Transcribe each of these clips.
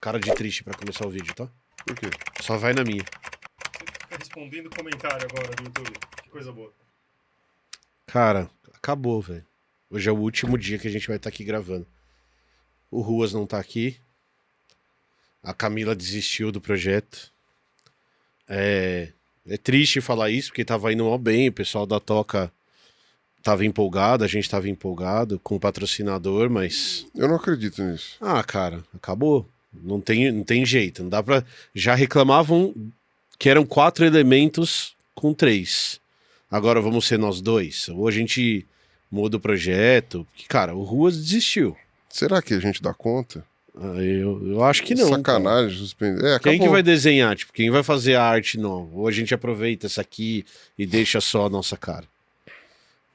Cara de triste pra começar o vídeo, tá? Por quê? Só vai na minha. Você fica respondendo comentário agora do YouTube. Que coisa boa. Cara, acabou, velho. Hoje é o último dia que a gente vai estar aqui gravando. O Ruas não tá aqui. A Camila desistiu do projeto. É triste falar isso, porque tava indo mal bem. O pessoal da Toca tava empolgado, a gente tava empolgado com o patrocinador, mas... Eu não acredito nisso. Ah, cara, acabou. Não tem jeito. Não dá pra... Já reclamavam que eram 4 elementos com 3. Agora vamos ser nós 2. Ou a gente muda o projeto. Porque, cara, o Ruas desistiu. Será que a gente dá conta? Eu acho que não. Sacanagem, suspender. Quem Acabou. que vai desenhar? Tipo, quem vai fazer a arte nova? Ou a gente aproveita essa aqui e deixa só a nossa cara?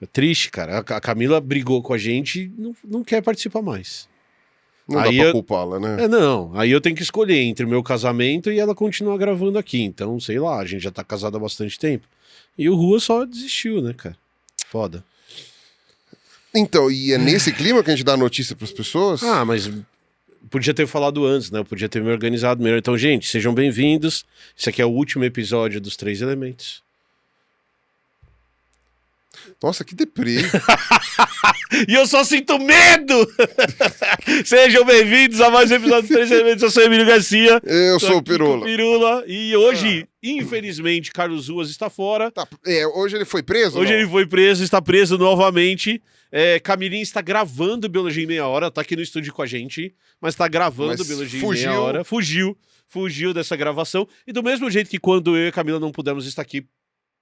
É triste, cara. A Camila brigou com a gente e não quer participar mais. Não Aí dá pra eu- culpá-la, né? Não. Aí eu tenho que escolher entre o meu casamento e ela continuar gravando aqui. Então, sei lá, a gente já tá casado há bastante tempo. E o Rua só desistiu, né, cara? Foda. Então, e é nesse clima que a gente dá a notícia pras pessoas? Ah, mas podia ter falado antes, né? Eu podia ter me organizado melhor. Então, gente, sejam bem-vindos. Esse aqui é o último episódio dos 3 elementos. Nossa, que deprê. E eu só sinto medo! Sejam bem-vindos a mais um episódio dos 3 elementos. Eu sou o Emílio Garcia. Eu Tô sou o aqui com Pirula. Pirula. E hoje, infelizmente, Carlos Ruas está fora. Tá, hoje ele foi preso? Hoje não? ele foi preso, está preso novamente. Camilinha está gravando Biologia em Meia Hora, tá aqui no estúdio com a gente, mas está gravando Mas Biologia fugiu. em Meia Hora. Fugiu dessa gravação. E do mesmo jeito que quando eu e a Camila não pudemos estar aqui,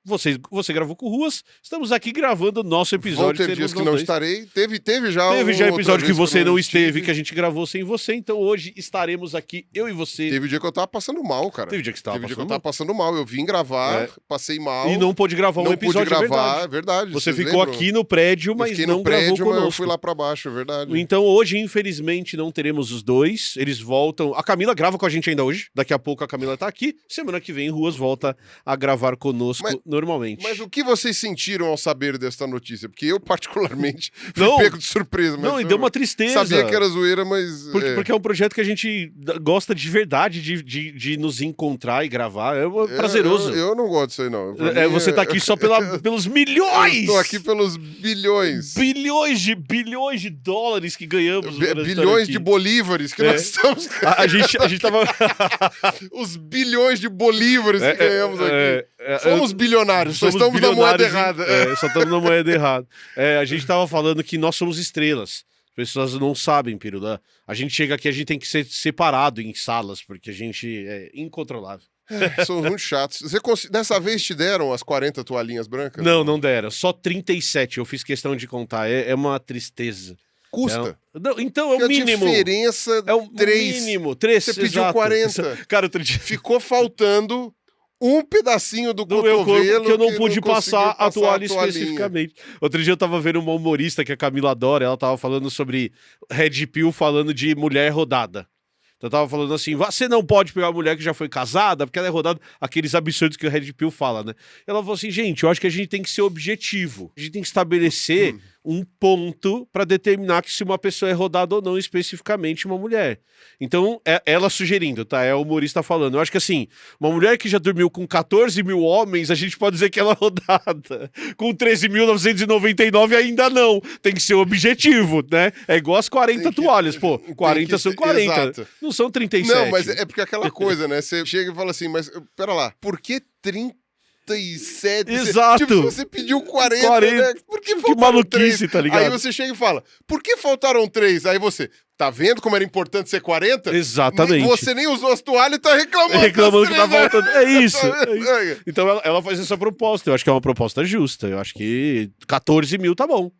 você gravou com o Ruas, estamos aqui gravando o nosso episódio. Vão ter seremos dias que nós não dois. estarei. Teve já Teve já outra episódio que vez você eu não estive. esteve, que a gente gravou sem você, então hoje estaremos aqui, eu e você. Teve dia que eu tava passando mal, cara. Teve dia que você tava Teve dia que eu passando tava passando mal. Eu vim gravar, É. passei mal. E não pôde gravar um não episódio, pude gravar, é é verdade. Você vocês ficou lembram? aqui no prédio, Eu mas fiquei não no prédio, gravou mas eu conosco. fui lá pra baixo, é verdade. Então hoje, infelizmente, não teremos os dois. Eles voltam. A Camila grava com a gente ainda hoje. Daqui a pouco a Camila tá aqui. Semana que vem, Ruas volta a gravar conosco normalmente. Mas o que vocês sentiram ao saber desta notícia? Porque eu, particularmente, fui Não. pego de surpresa. Mas Não, e deu uma tristeza. Sabia que era zoeira, mas... Porque é um projeto que a gente gosta de verdade de nos encontrar e gravar. É prazeroso. Eu não gosto disso aí, não. Pra mim, Você tá aqui só pelos milhões! Eu tô aqui pelos bilhões. Bilhões de dólares que ganhamos. por estar Bilhões aqui. de bolívares que nós estamos... A gente tava. Os bilhões de bolívares que ganhamos aqui. Somos bilionários, só estamos na moeda errada. Só estamos na moeda errada. A gente tava falando que nós somos estrelas. As pessoas não sabem, Pirula. A gente chega aqui, a gente tem que ser separado em salas, porque a gente é incontrolável. Somos muito chatos. Dessa vez te deram as 40 toalhinhas brancas? Não deram. Só 37. Eu fiz questão de contar. É uma tristeza. Custa. Então é Porque o mínimo. a diferença É o 3. mínimo. 3. Você pediu 40. Cara, outro dia. Ficou faltando um pedacinho do Do meu cotovelo corpo que eu não pude conseguiu passar a toalha toalhinha. especificamente. Outro dia eu tava vendo uma humorista que a Camila adora, ela tava falando sobre Red Pill, falando de mulher rodada. Então eu tava falando assim, você não pode pegar uma mulher que já foi casada, porque ela é rodada, aqueles absurdos que o Red Pill fala, né? Ela falou assim, gente, eu acho que a gente tem que ser objetivo. A gente tem que estabelecer um ponto pra determinar que se uma pessoa é rodada ou não, especificamente uma mulher. Então, ela sugerindo, tá? É o humorista falando. Eu acho que assim, uma mulher que já dormiu com 14 mil homens, a gente pode dizer que ela é rodada. Com 13.999 ainda não. Tem que ser objetivo, né? É igual as 40 toalhas, pô. 40 são 40. Exato. Não são 37. Não, mas é porque aquela coisa, né? Você chega e fala assim, mas pera lá, por que 37? Exato. Tipo, você pediu 40, 40. né? Por que Que faltaram maluquice, 3? tá ligado? Aí você chega e fala, por que faltaram 3? Aí você, tá vendo como era importante ser 40? Exatamente. Você nem usou as toalhas e tá reclamando. Reclamando que das tá três, né? faltando. É isso. Tá vendo? Então ela faz essa proposta. Eu acho que é uma proposta justa. Eu acho que 14 mil tá bom.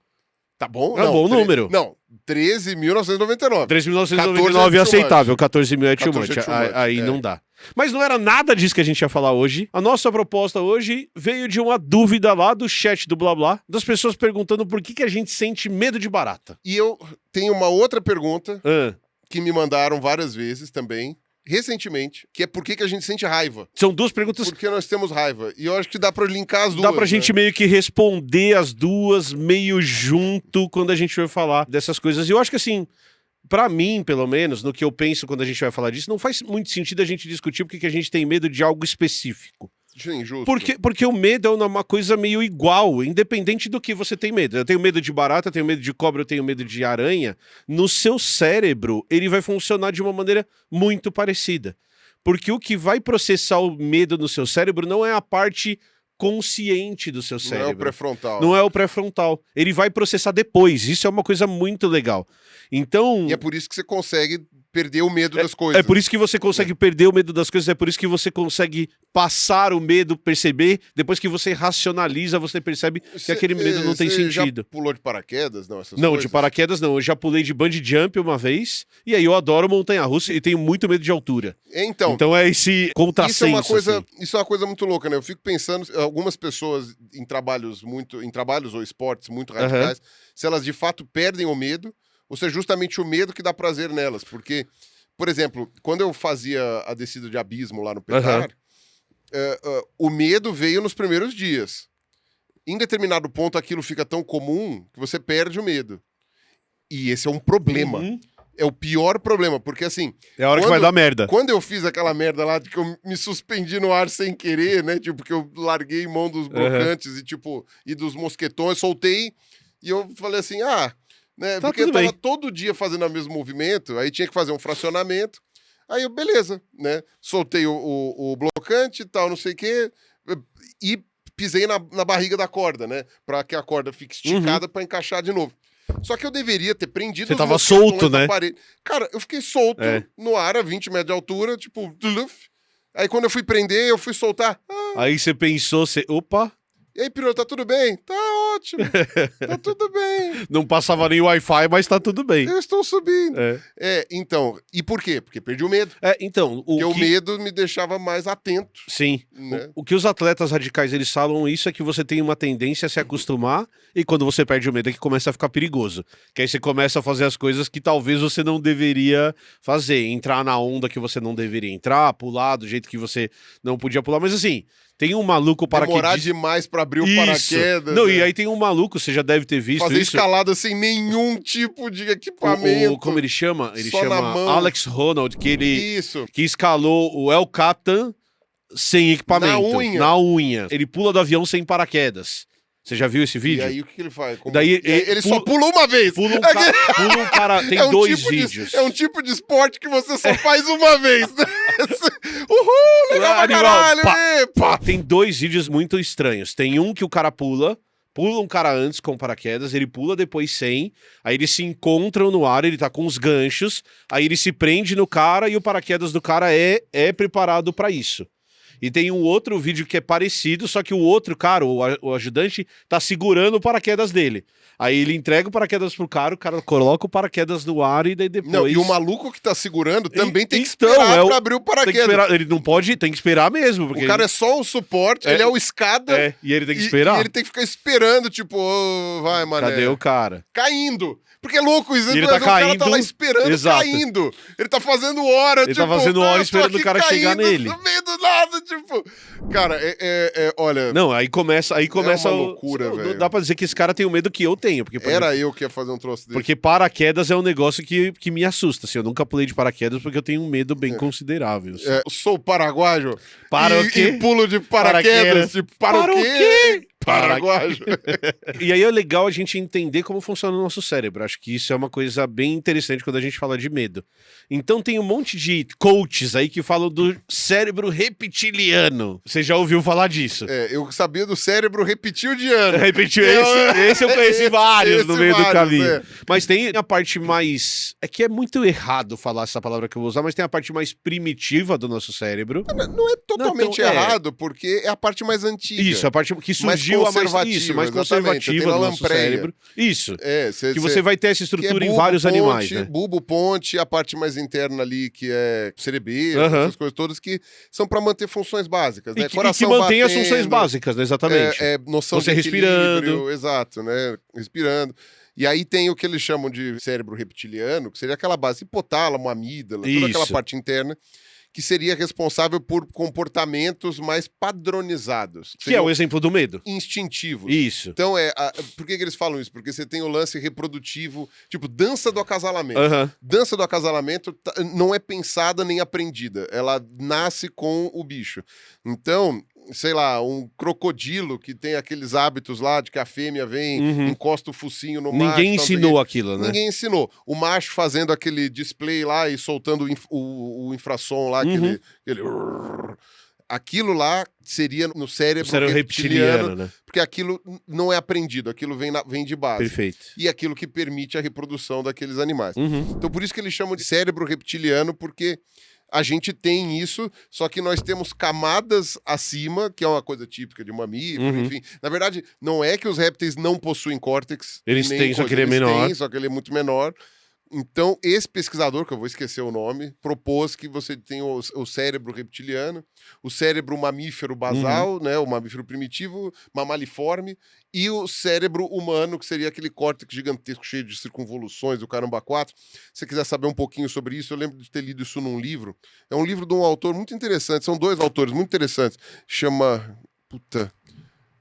Tá bom? É um bom número. Não, 13.999. 13.999 é aceitável. 14 mil é too 14 much. é too much, Aí é. não dá. Mas não era nada disso que a gente ia falar hoje. A nossa proposta hoje veio de uma dúvida lá do chat do Blá Blá, das pessoas perguntando por que a gente sente medo de barata. E eu tenho uma outra pergunta Ah, que me mandaram várias vezes também, recentemente, que é por que a gente sente raiva. são duas perguntas. Por que nós temos raiva? E eu acho que dá pra linkar as duas. Dá pra gente né? meio que responder as duas meio junto quando a gente vai falar dessas coisas. E eu acho que assim, Pra mim, pelo menos, no que eu penso quando a gente vai falar disso, não faz muito sentido a gente discutir porque que a gente tem medo de algo específico. Sim, justo. Porque o medo é uma coisa meio igual, independente do que você tem medo. Eu tenho medo de barata, eu tenho medo de cobra, eu tenho medo de aranha. No seu cérebro, ele vai funcionar de uma maneira muito parecida. Porque o que vai processar o medo no seu cérebro não é a parte consciente do seu cérebro. Não é o pré-frontal. Não é o pré-frontal. Ele vai processar depois. Isso é uma coisa muito legal. Então... E é por isso que você consegue perder o medo das coisas. É por isso que você consegue perder o medo das coisas, é por isso que você consegue passar o medo, perceber. Depois que você racionaliza, você percebe que aquele medo não tem Você sentido. já pulou de paraquedas? Não, Não, de paraquedas não. Eu já pulei de bungee jump uma vez, e aí eu adoro montanha-russa e tenho muito medo de altura. Então é esse contrassenso. Isso é uma coisa muito louca, né? Eu fico pensando, algumas pessoas em trabalhos ou esportes muito radicais, se elas de fato perdem o medo, ou se é justamente o medo que dá prazer nelas. Porque, por exemplo, quando eu fazia a descida de abismo lá no Petar, o medo veio nos primeiros dias. Em determinado ponto, aquilo fica tão comum que você perde o medo. E esse é um problema. É o pior problema, porque assim... É a hora que vai dar merda. Quando eu fiz aquela merda lá de que eu me suspendi no ar sem querer, né? Tipo, que eu larguei mão dos blocantes e dos mosquetões, soltei, e eu falei assim, né? Tá, porque eu tudo tava bem. todo dia fazendo o mesmo movimento, aí tinha que fazer um fracionamento, aí eu, beleza, né? Soltei o blocante e tal, não sei o quê, e pisei na barriga da corda, né? Pra que a corda fique esticada pra encaixar de novo. Só que eu deveria ter prendido Você os tava mosquetões solto, na né? parede. Cara, eu fiquei solto no ar a 20 metros de altura, tipo... Aí quando eu fui prender, eu fui soltar. Aí você pensou, opa... E aí, Pirou, tá tudo bem? Tá ótimo. Tá tudo bem. Não passava nem Wi-Fi, mas tá tudo bem. Eu estou subindo. Então, e por quê? Porque perdi o medo. Então... Porque o medo me deixava mais atento. Sim. Né? O que os atletas radicais eles falam isso é que você tem uma tendência a se acostumar e quando você perde o medo é que começa a ficar perigoso. Que aí você começa a fazer as coisas que talvez você não deveria fazer. Entrar na onda que você não deveria entrar, pular do jeito que você não podia pular. Mas assim, tem um maluco paraquedista... Demorar demais pra abrir o paraquedas. Não, né? e aí tem um maluco, você já deve ter visto fazer isso. escalada sem nenhum tipo de equipamento. Como ele chama? Ele Só chama na mão. Alex Honnold, que ele... Isso. Que escalou o El Capitan sem equipamento. Na unha. Ele pula do avião sem paraquedas. Você já viu esse vídeo? E aí o que ele faz? Daí, ele só pula uma vez. Pula um cara... Tem dois vídeos. É um tipo de esporte que você só faz uma vez. Né? Uhul, legal pra caralho. Pá. Tem dois vídeos muito estranhos. Tem um que o cara pula um cara antes com paraquedas, ele pula depois sem, aí eles se encontram no ar, ele tá com os ganchos, aí ele se prende no cara e o paraquedas do cara é preparado pra isso. E tem um outro vídeo que é parecido, só que o outro cara, o ajudante, tá segurando o paraquedas dele. Aí ele entrega o paraquedas pro cara, o cara coloca o paraquedas no ar e daí depois... Não, e o maluco que tá segurando também tem que esperar pra abrir o paraquedas. Ele não pode, tem que esperar mesmo. Porque o cara é só o suporte, ele é o escada. E ele tem que esperar. E ele tem que ficar esperando, tipo, vai, mané. Cadê o cara? Caindo. Porque é louco isso. Ele tá caindo, o cara tá lá esperando, caindo. Ele tá fazendo hora, ele tá fazendo hora esperando o cara chegar nele. No meio do nada, tipo... Cara, olha... Não, aí começa é uma loucura, velho. Dá pra dizer que esse cara tem o medo que eu tenho. Porque, eu que ia fazer um troço desse. Porque paraquedas é um negócio que me assusta. Assim, eu nunca pulei de paraquedas porque eu tenho um medo bem considerável. Assim. Sou paraguaio. Para o quê? E pulo de paraquedas. Tipo, para o quê? Paraguaio. E aí é legal a gente entender como funciona o nosso cérebro. Acho que isso é uma coisa bem interessante quando a gente fala de medo. Então tem um monte de coaches aí que falam do cérebro reptiliano. Você já ouviu falar disso? Eu sabia do cérebro reptiliano. Esse eu conheci vários no meio do caminho. É. Mas tem a parte mais... É que é muito errado falar essa palavra que eu vou usar, mas tem a parte mais primitiva do nosso cérebro. Não é totalmente errado, porque é a parte mais antiga. Isso, a parte que surgiu mais conservativa do nosso cérebro. Isso. Que você vai ter essa estrutura em vários animais, né? Bulbo, ponte, a parte mais interna ali, que é cerebelo, essas coisas todas que são pra manter funções básicas, né? Coração que mantém as funções básicas, né? Exatamente. Noção você de respirando. Exato, né? Respirando. E aí tem o que eles chamam de cérebro reptiliano, que seria aquela base hipotálamo, amígdala, toda aquela parte interna, que seria responsável por comportamentos mais padronizados. Que é o exemplo do medo. Instintivos. Isso. Então, por que eles falam isso? Porque você tem o lance reprodutivo, tipo, dança do acasalamento. Aham. Dança do acasalamento não é pensada nem aprendida. Ela nasce com o bicho. Então, sei lá, um crocodilo que tem aqueles hábitos lá de que a fêmea vem, encosta o focinho no macho. Ninguém ensinou aquilo, né? Ninguém ensinou. O macho fazendo aquele display lá e soltando o infrassom lá, aquele aquilo lá seria no cérebro reptiliano, né? porque aquilo não é aprendido, aquilo vem de base. Perfeito. E aquilo que permite a reprodução daqueles animais. Uhum. Então, por isso que eles chamam de cérebro reptiliano, porque a gente tem isso, só que nós temos camadas acima, que é uma coisa típica de mamífero, enfim. Na verdade, não é que os répteis não possuem córtex. Eles têm, só que ele é menor. Têm, só que ele é muito menor. Então, esse pesquisador, que eu vou esquecer o nome, propôs que você tenha o cérebro reptiliano, o cérebro mamífero basal, né, o mamífero primitivo, mamaliforme, e o cérebro humano, que seria aquele córtex gigantesco, cheio de circunvoluções, do caramba 4. Se você quiser saber um pouquinho sobre isso, eu lembro de ter lido isso num livro. É um livro de um autor muito interessante, são dois autores muito interessantes. Chama...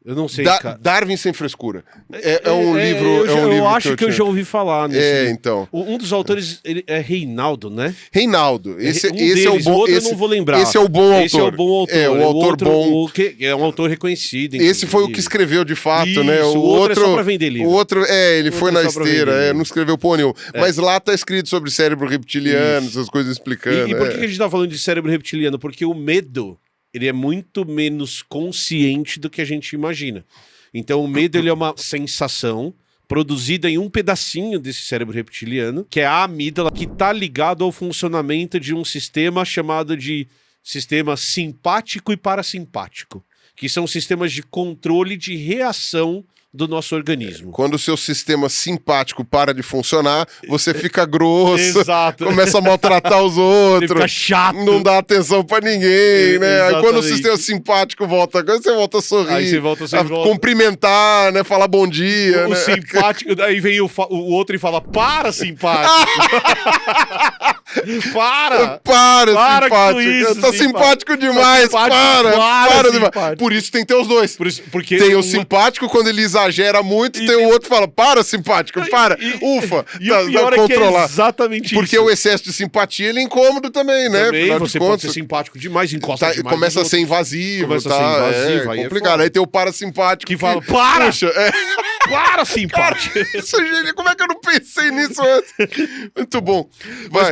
Eu não sei, cara. Darwin Sem Frescura. É um livro. Eu acho que eu já ouvi falar nesse. Então. Um dos autores ele é Reinaldo, né? Reinaldo. Esse deles, é o bom. eu não vou lembrar. Esse é o bom autor. Esse é o bom autor. É o autor bom. É um autor reconhecido. Esse foi o que escreveu de fato, isso, né? O outro é só pra vender livro. O outro, ele foi na esteira, não escreveu porra nenhuma. Mas lá tá escrito sobre cérebro reptiliano, essas coisas explicando. E por que a gente tá falando de cérebro reptiliano? Porque o medo, ele é muito menos consciente do que a gente imagina. Então o medo ele é uma sensação produzida em um pedacinho desse cérebro reptiliano, que é a amígdala, que está ligado ao funcionamento de um sistema chamado de sistema simpático e parasimpático, que são sistemas de controle de reação do nosso organismo. Quando o seu sistema simpático para de funcionar, você fica grosso, Exato. Começa a maltratar os outros, Fica chato. Não dá atenção pra ninguém, né? Exatamente. Aí quando o sistema simpático volta, você volta a sorrir, Aí você volta a cumprimentar, né? Falar bom dia, o né? simpático, daí vem o outro e fala, para, simpático. Para simpático. com isso, Tá simpático demais, para demais. Por isso tem que ter os dois. Porque tem o simpático quando ele exagera muito, tem o outro que fala, para, simpático, para, ufa. E o pior é que é exatamente porque isso. o excesso de simpatia, ele é incômodo também, né? Também, você pode ser simpático demais, encosta demais. Começa a ser invasivo, aí é complicado. foda. Aí tem o parasimpático que fala, para! Puxa, para, simpático! Isso, gente, como é que eu não pensei nisso antes? Muito bom.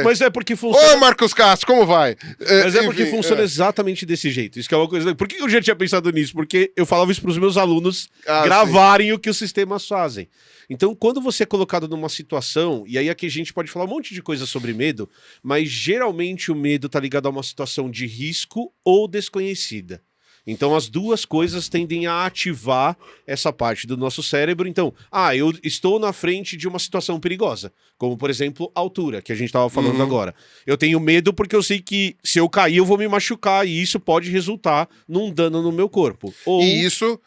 Mas é porque funciona... Ô, Marcos Castro, como vai? Mas é porque funciona exatamente desse jeito. Isso que é uma coisa... Por que eu já tinha pensado nisso? Porque eu falava isso pros meus alunos gravarem o que os sistemas fazem. Então, quando você é colocado numa situação, e aí aqui a gente pode falar um monte de coisa sobre medo, mas geralmente o medo tá ligado a uma situação de risco ou desconhecida. Então as duas coisas tendem a ativar essa parte do nosso cérebro. Então, eu estou na frente de uma situação perigosa, como por exemplo, altura, que a gente estava falando agora. Eu tenho medo porque eu sei que se eu cair eu vou me machucar e isso pode resultar num dano no meu corpo. E isso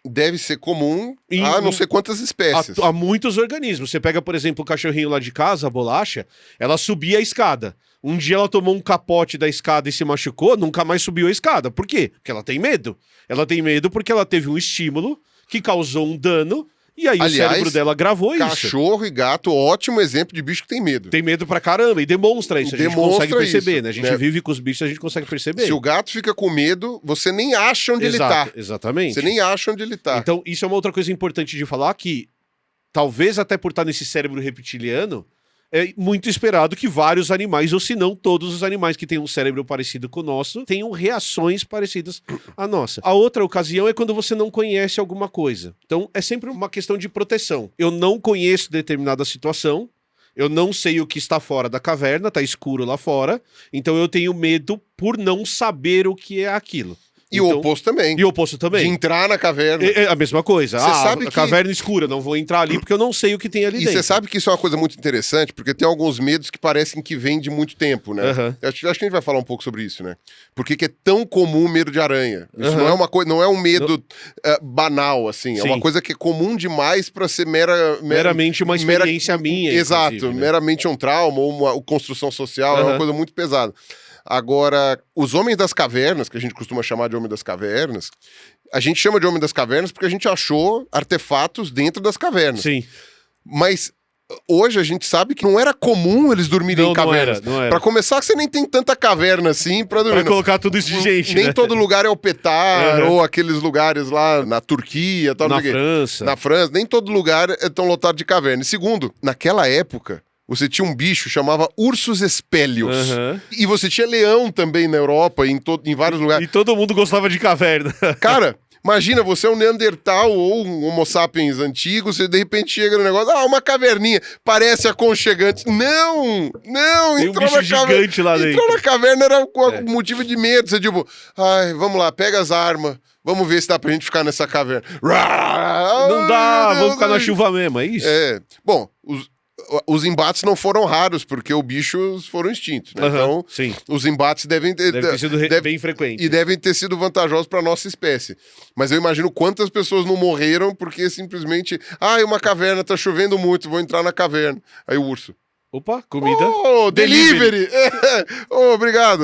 deve ser comum a não sei quantas espécies. Há muitos organismos. Você pega, por exemplo, o cachorrinho lá de casa, a Bolacha, ela subia a escada. Um dia ela tomou um capote da escada e se machucou, nunca mais subiu a escada. Por quê? Porque ela tem medo. Ela tem medo porque ela teve um estímulo que causou um dano e aí o cérebro dela gravou isso. Cachorro e gato, ótimo exemplo de bicho que tem medo. Tem medo pra caramba e demonstra isso. A gente consegue perceber, né? A gente vive com os bichos, a gente consegue perceber. Se o gato fica com medo, você nem acha onde ele tá. Exatamente. Você nem acha onde ele tá. Então, isso é uma outra coisa importante de falar, que talvez até por estar nesse cérebro reptiliano, é muito esperado que vários animais, ou se não todos os animais que têm um cérebro parecido com o nosso, tenham reações parecidas à nossa. A outra ocasião é quando você não conhece alguma coisa. Então, é sempre uma questão de proteção. Eu não conheço determinada situação, eu não sei o que está fora da caverna, tá escuro lá fora, então eu tenho medo por não saber o que é aquilo. E o oposto também. E o oposto também. De entrar na caverna. É a mesma coisa. Sabe a caverna escura, não vou entrar ali porque eu não sei o que tem ali dentro. E você sabe que isso é uma coisa muito interessante, porque tem alguns medos que parecem que vêm de muito tempo, né? Acho que a gente vai falar um pouco sobre isso, né? Por que é tão comum o medo de aranha? Isso não é uma coisa, não é um medo banal, assim. É uma coisa que é comum demais para ser meramente uma experiência minha. Exato, né? Meramente um trauma ou uma construção social, é uma coisa muito pesada. Agora, os homens das cavernas, que a gente costuma chamar de homem das cavernas, a gente chama de homem das cavernas porque a gente achou artefatos dentro das cavernas. Sim. Mas hoje a gente sabe que não era comum eles dormirem em cavernas. Não era. Pra começar, você nem tem tanta caverna assim pra dormir. Pra colocar tudo isso de gente, Nem né? todo lugar é o Petar, ou aqueles lugares lá na Turquia, tal, Na não sei o quê. França. Na França, nem todo lugar é tão lotado de caverna. E segundo, naquela época, você tinha um bicho chamava ursus espélios. Aham. E você tinha leão também na Europa, em vários lugares. E todo mundo gostava de caverna. Cara, imagina, você é um Neandertal ou um Homo sapiens antigo, você de repente chega no negócio, uma caverninha, parece aconchegante. Não, Tem um entrou bicho na caverna. gigante lá dentro. Entrou na caverna, era com motivo de medo. Você tipo, ai, vamos lá, pega as armas, vamos ver se dá pra gente ficar nessa caverna. Não dá, Meu Deus, vamos ficar na chuva mesmo, é isso? É, bom, os embates não foram raros, porque os bichos foram extintos, né? Aham, Então, sim. os embates devem ter sido bem frequente. e devem ter sido vantajosos para nossa espécie. Mas eu imagino quantas pessoas não morreram porque simplesmente, uma caverna, tá chovendo muito, vou entrar na caverna. Aí o urso. Opa, comida. Oh, delivery! Obrigado.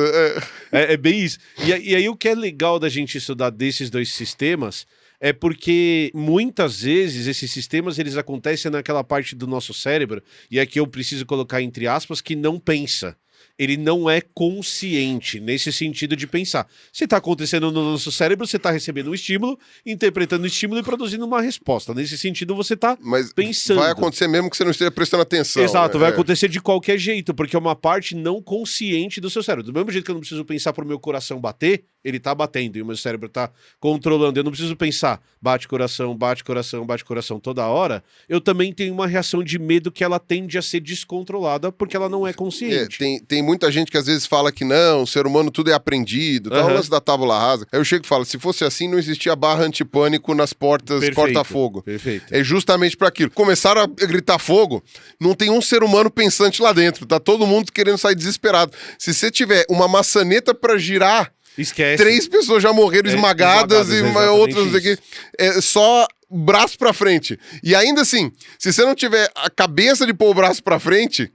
É bem isso. E aí o que é legal da gente estudar desses dois sistemas é porque muitas vezes esses sistemas eles acontecem naquela parte do nosso cérebro, e aqui eu preciso colocar entre aspas, que não pensa. Ele não é consciente nesse sentido de pensar. Se está acontecendo no nosso cérebro, você está recebendo um estímulo, interpretando o estímulo e produzindo uma resposta. Nesse sentido, você está pensando. Vai acontecer mesmo que você não esteja prestando atenção. Exato, né? vai acontecer de qualquer jeito, porque é uma parte não consciente do seu cérebro. Do mesmo jeito que eu não preciso pensar pro meu coração bater, ele tá batendo e o meu cérebro tá controlando. Eu não preciso pensar, bate coração, bate coração, bate coração toda hora. Eu também tenho uma reação de medo que ela tende a ser descontrolada porque ela não é consciente. Tem muita gente que às vezes fala que não, o ser humano tudo é aprendido, tal, o lance da tábula rasa. Aí eu chego e falo, se fosse assim, não existia barra antipânico nas portas corta-fogo. Perfeito. É justamente para aquilo. Começaram a gritar fogo, não tem um ser humano pensante lá dentro, tá todo mundo querendo sair desesperado. Se você tiver uma maçaneta para girar, esquece. 3 pessoas já morreram esmagadas e outras não sei o quê. É só braço pra frente. E ainda assim, se você não tiver a cabeça de pôr o braço pra frente,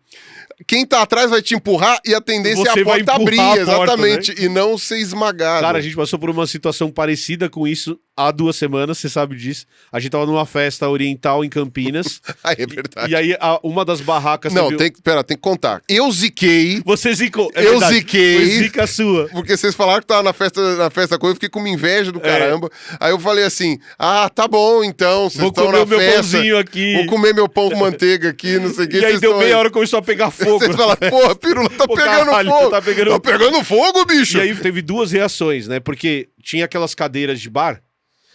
quem tá atrás vai te empurrar e a tendência Você é a vai porta abrir, empurrar a porta, exatamente, e não ser esmagado. Cara, a gente passou por uma situação parecida com isso há 2 semanas, você sabe disso. A gente tava numa festa oriental em Campinas. Aí é verdade. E aí, uma das barracas... Não, tem que contar. Eu ziquei. Você zicou. Eu ziquei. Foi zica sua. Porque vocês falaram que tava na festa coisa, eu fiquei com uma inveja do caramba. Aí eu falei assim, tá bom então, vocês estão na festa. Vou comer meu pãozinho aqui. Vou comer meu pão com manteiga aqui, não sei o que. E aí deu meia hora, começou a pegar fogo. Vocês falaram, porra, a pirula tá pegando fogo. Tá pegando fogo, bicho. E aí teve 2 reações, né? Porque tinha aquelas cadeiras de bar.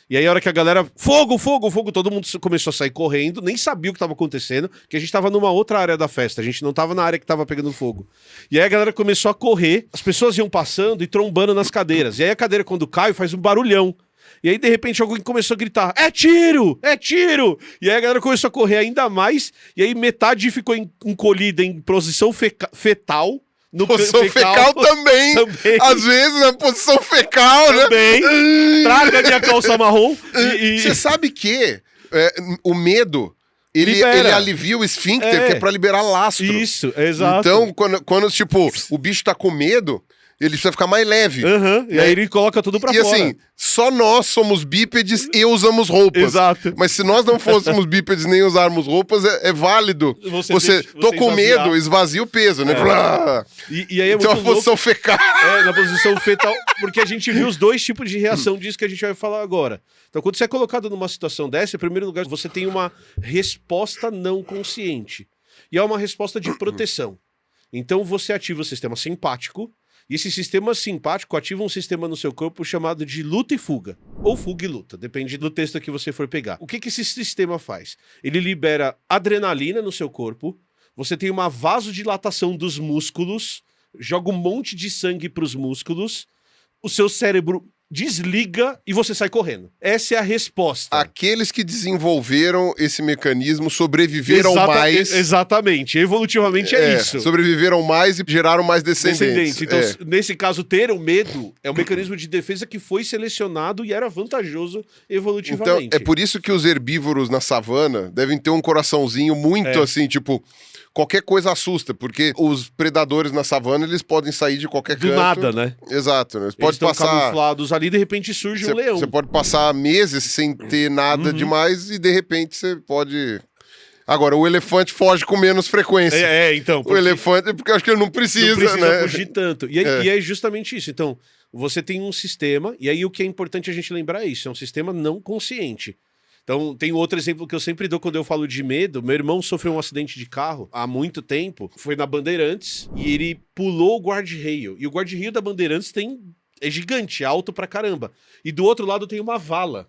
E aí a hora que a galera... Fogo, fogo, fogo. Todo mundo começou a sair correndo. Nem sabia o que tava acontecendo. Porque a gente tava numa outra área da festa. A gente não tava na área que tava pegando fogo. E aí a galera começou a correr. As pessoas iam passando e trombando nas cadeiras. E aí a cadeira, quando cai, faz um barulhão. E aí, de repente, alguém começou a gritar, é tiro! É tiro! E aí a galera começou a correr ainda mais, e aí metade ficou encolhida em posição fetal. Posição fecal também. Às vezes, na posição fecal, né? Também. Traga minha calça marrom. Você sabe que o medo... Ele alivia o esfíncter, que é pra liberar lastro. Isso, exato. Então, quando tipo, o bicho tá com medo... Ele precisa ficar mais leve. E aí ele coloca tudo pra fora. E assim, só nós somos bípedes e usamos roupas. Exato. Mas se nós não fôssemos bípedes nem usarmos roupas, é válido. Você tô com medo, esvazia o peso, né? E aí é então muito a posição fecal. Na posição fetal, porque a gente viu os 2 tipos de reação disso que a gente vai falar agora. Então, quando você é colocado numa situação dessa, em primeiro lugar, você tem uma resposta não consciente. E é uma resposta de proteção. Então, você ativa o sistema simpático. E esse sistema simpático ativa um sistema no seu corpo chamado de luta e fuga. Ou fuga e luta, depende do texto que você for pegar. O que esse sistema faz? Ele libera adrenalina no seu corpo, você tem uma vasodilatação dos músculos, joga um monte de sangue para os músculos, o seu cérebro desliga e você sai correndo. Essa é a resposta. Aqueles que desenvolveram esse mecanismo sobreviveram mais. Exatamente. Evolutivamente é isso. Sobreviveram mais e geraram mais descendentes. Então, nesse caso, ter o medo é um mecanismo de defesa que foi selecionado e era vantajoso evolutivamente. Então, é por isso que os herbívoros na savana devem ter um coraçãozinho muito assim, tipo... Qualquer coisa assusta, porque os predadores na savana, eles podem sair de qualquer canto. Do nada, né? Exato. Né? Eles pode estão passar camuflados ali e de repente surge um leão. Você pode passar meses sem ter nada demais e de repente você pode... Agora, o elefante foge com menos frequência. Então. O elefante, porque eu acho que ele não precisa, né? Fugir tanto. E é justamente isso. Então, você tem um sistema, e aí o que é importante a gente lembrar é isso, é um sistema não consciente. Então, tem outro exemplo que eu sempre dou quando eu falo de medo. Meu irmão sofreu um acidente de carro há muito tempo, foi na Bandeirantes, e ele pulou o guarda-reio. E o guarda-reio da Bandeirantes é gigante, é alto pra caramba. E do outro lado tem uma vala.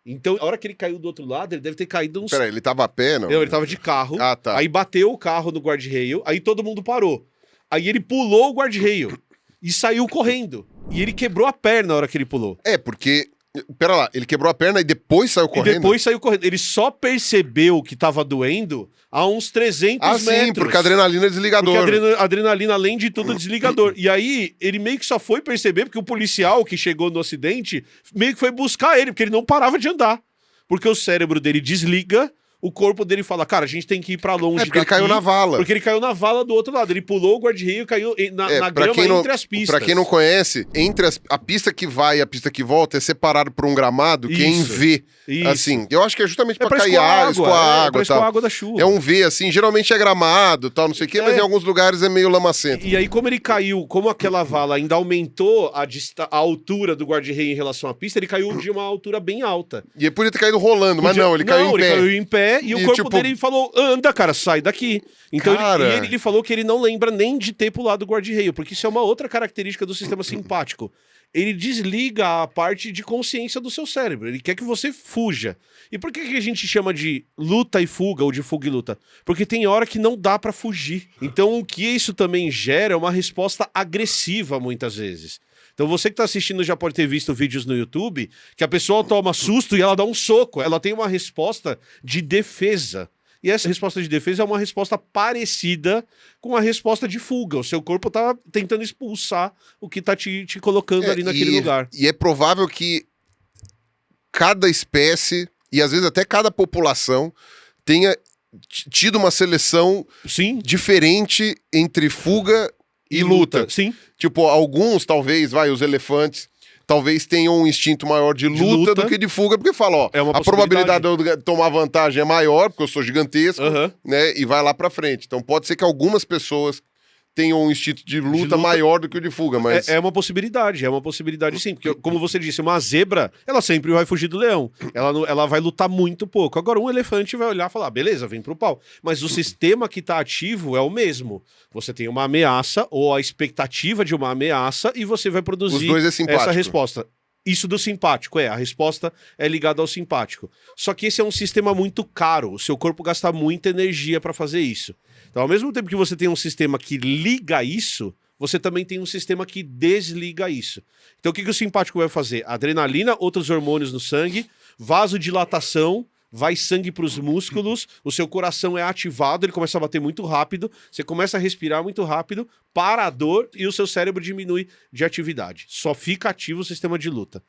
Então, a hora que ele caiu do outro lado, ele deve ter caído uns... Peraí, ele tava a pé, não? Não, ele tava de carro. Ah, tá. Aí bateu o carro no guarda-reio, aí todo mundo parou. Aí ele pulou o guarda-reio e saiu correndo. E ele quebrou a perna na hora que ele pulou. Porque... Pera lá, ele quebrou a perna e depois saiu correndo? E depois saiu correndo. Ele só percebeu que tava doendo a uns 300 metros. Sim, porque a adrenalina é desligador. Porque a adrenalina, além de tudo, é desligador. E aí, ele meio que só foi perceber, porque o policial que chegou no acidente, meio que foi buscar ele, porque ele não parava de andar. Porque o cérebro dele desliga, o corpo dele fala, cara, a gente tem que ir pra longe porque ele caiu na vala. Porque ele caiu na vala do outro lado. Ele pulou o guarda-reio e caiu na grama entre as pistas. Pra quem não conhece, entre a pista que vai e a pista que volta é separado por um gramado que é em V. Assim, eu acho que é justamente pra cair água, escoar água, escoar a água da chuva. É um V, assim, geralmente é gramado, tal, não sei o quê, mas em alguns lugares é meio lamacento. E aí, como ele caiu, como aquela vala ainda aumentou a altura do guarda-reio em relação à pista, ele caiu de uma altura bem alta. E ele podia ter caído rolando, mas não, ele caiu em pé. Ele caiu em pé e o corpo dele falou, anda, cara, sai daqui. Então ele falou que ele não lembra nem de ter pulado o guarda-reio, porque isso é uma outra característica do sistema simpático. Ele desliga a parte de consciência do seu cérebro. Ele quer que você fuja. E por que a gente chama de luta e fuga, ou de fuga e luta? Porque tem hora que não dá pra fugir. Então o que isso também gera é uma resposta agressiva, muitas vezes. Então você que tá assistindo já pode ter visto vídeos no YouTube que a pessoa toma susto e ela dá um soco. Ela tem uma resposta de defesa. E essa resposta de defesa é uma resposta parecida com a resposta de fuga. O seu corpo tá tentando expulsar o que tá te colocando ali naquele lugar. E é provável que cada espécie, e às vezes até cada população, tenha tido uma seleção diferente entre fuga e luta. Sim. Tipo, alguns, talvez, os elefantes... talvez tenham um instinto maior de luta do que de fuga, porque fala, a probabilidade de eu tomar vantagem é maior, porque eu sou gigantesco, né, e vai lá pra frente. Então pode ser que algumas pessoas tenham um instinto de luta maior do que o de fuga, mas... É uma possibilidade sim, porque como você disse, uma zebra, ela sempre vai fugir do leão, ela vai lutar muito pouco. Agora um elefante vai olhar e falar, beleza, vem pro pau. Mas o sistema que tá ativo é o mesmo. Você tem uma ameaça, ou a expectativa de uma ameaça, e você vai produzir essa resposta. Isso do simpático, a resposta é ligada ao simpático. Só que esse é um sistema muito caro, o seu corpo gasta muita energia para fazer isso. Então, ao mesmo tempo que você tem um sistema que liga isso, você também tem um sistema que desliga isso. Então, o que o simpático vai fazer? Adrenalina, outros hormônios no sangue, vasodilatação, vai sangue para os músculos, o seu coração é ativado, ele começa a bater muito rápido, você começa a respirar muito rápido, para a dor e o seu cérebro diminui de atividade. Só fica ativo o sistema de luta.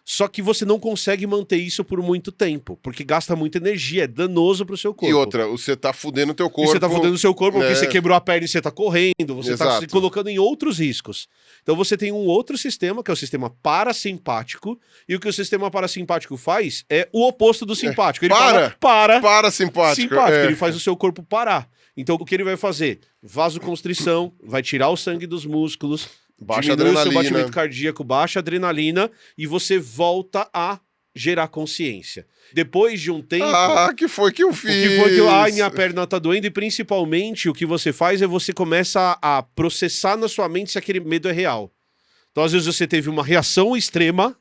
Só que você não consegue manter isso por muito tempo, porque gasta muita energia, é danoso pro seu corpo. E outra, você tá fudendo o teu corpo. E você tá fudendo o seu corpo, porque você quebrou a perna e você tá correndo, você tá se colocando em outros riscos. Então você tem um outro sistema, que é o sistema parasimpático, e o que o sistema parasimpático faz é o oposto do simpático. Ele fala, parasimpático. Ele faz o seu corpo parar. Então o que ele vai fazer? Vasoconstrição, vai tirar o sangue dos músculos, baixa diminui o seu adrenalina, batimento cardíaco, baixa adrenalina, e você volta a gerar consciência. Depois de um tempo... que foi que eu fiz? O que foi que minha perna tá doendo, e principalmente o que você faz é você começa a processar na sua mente se aquele medo é real. Então às vezes você teve uma reação extrema,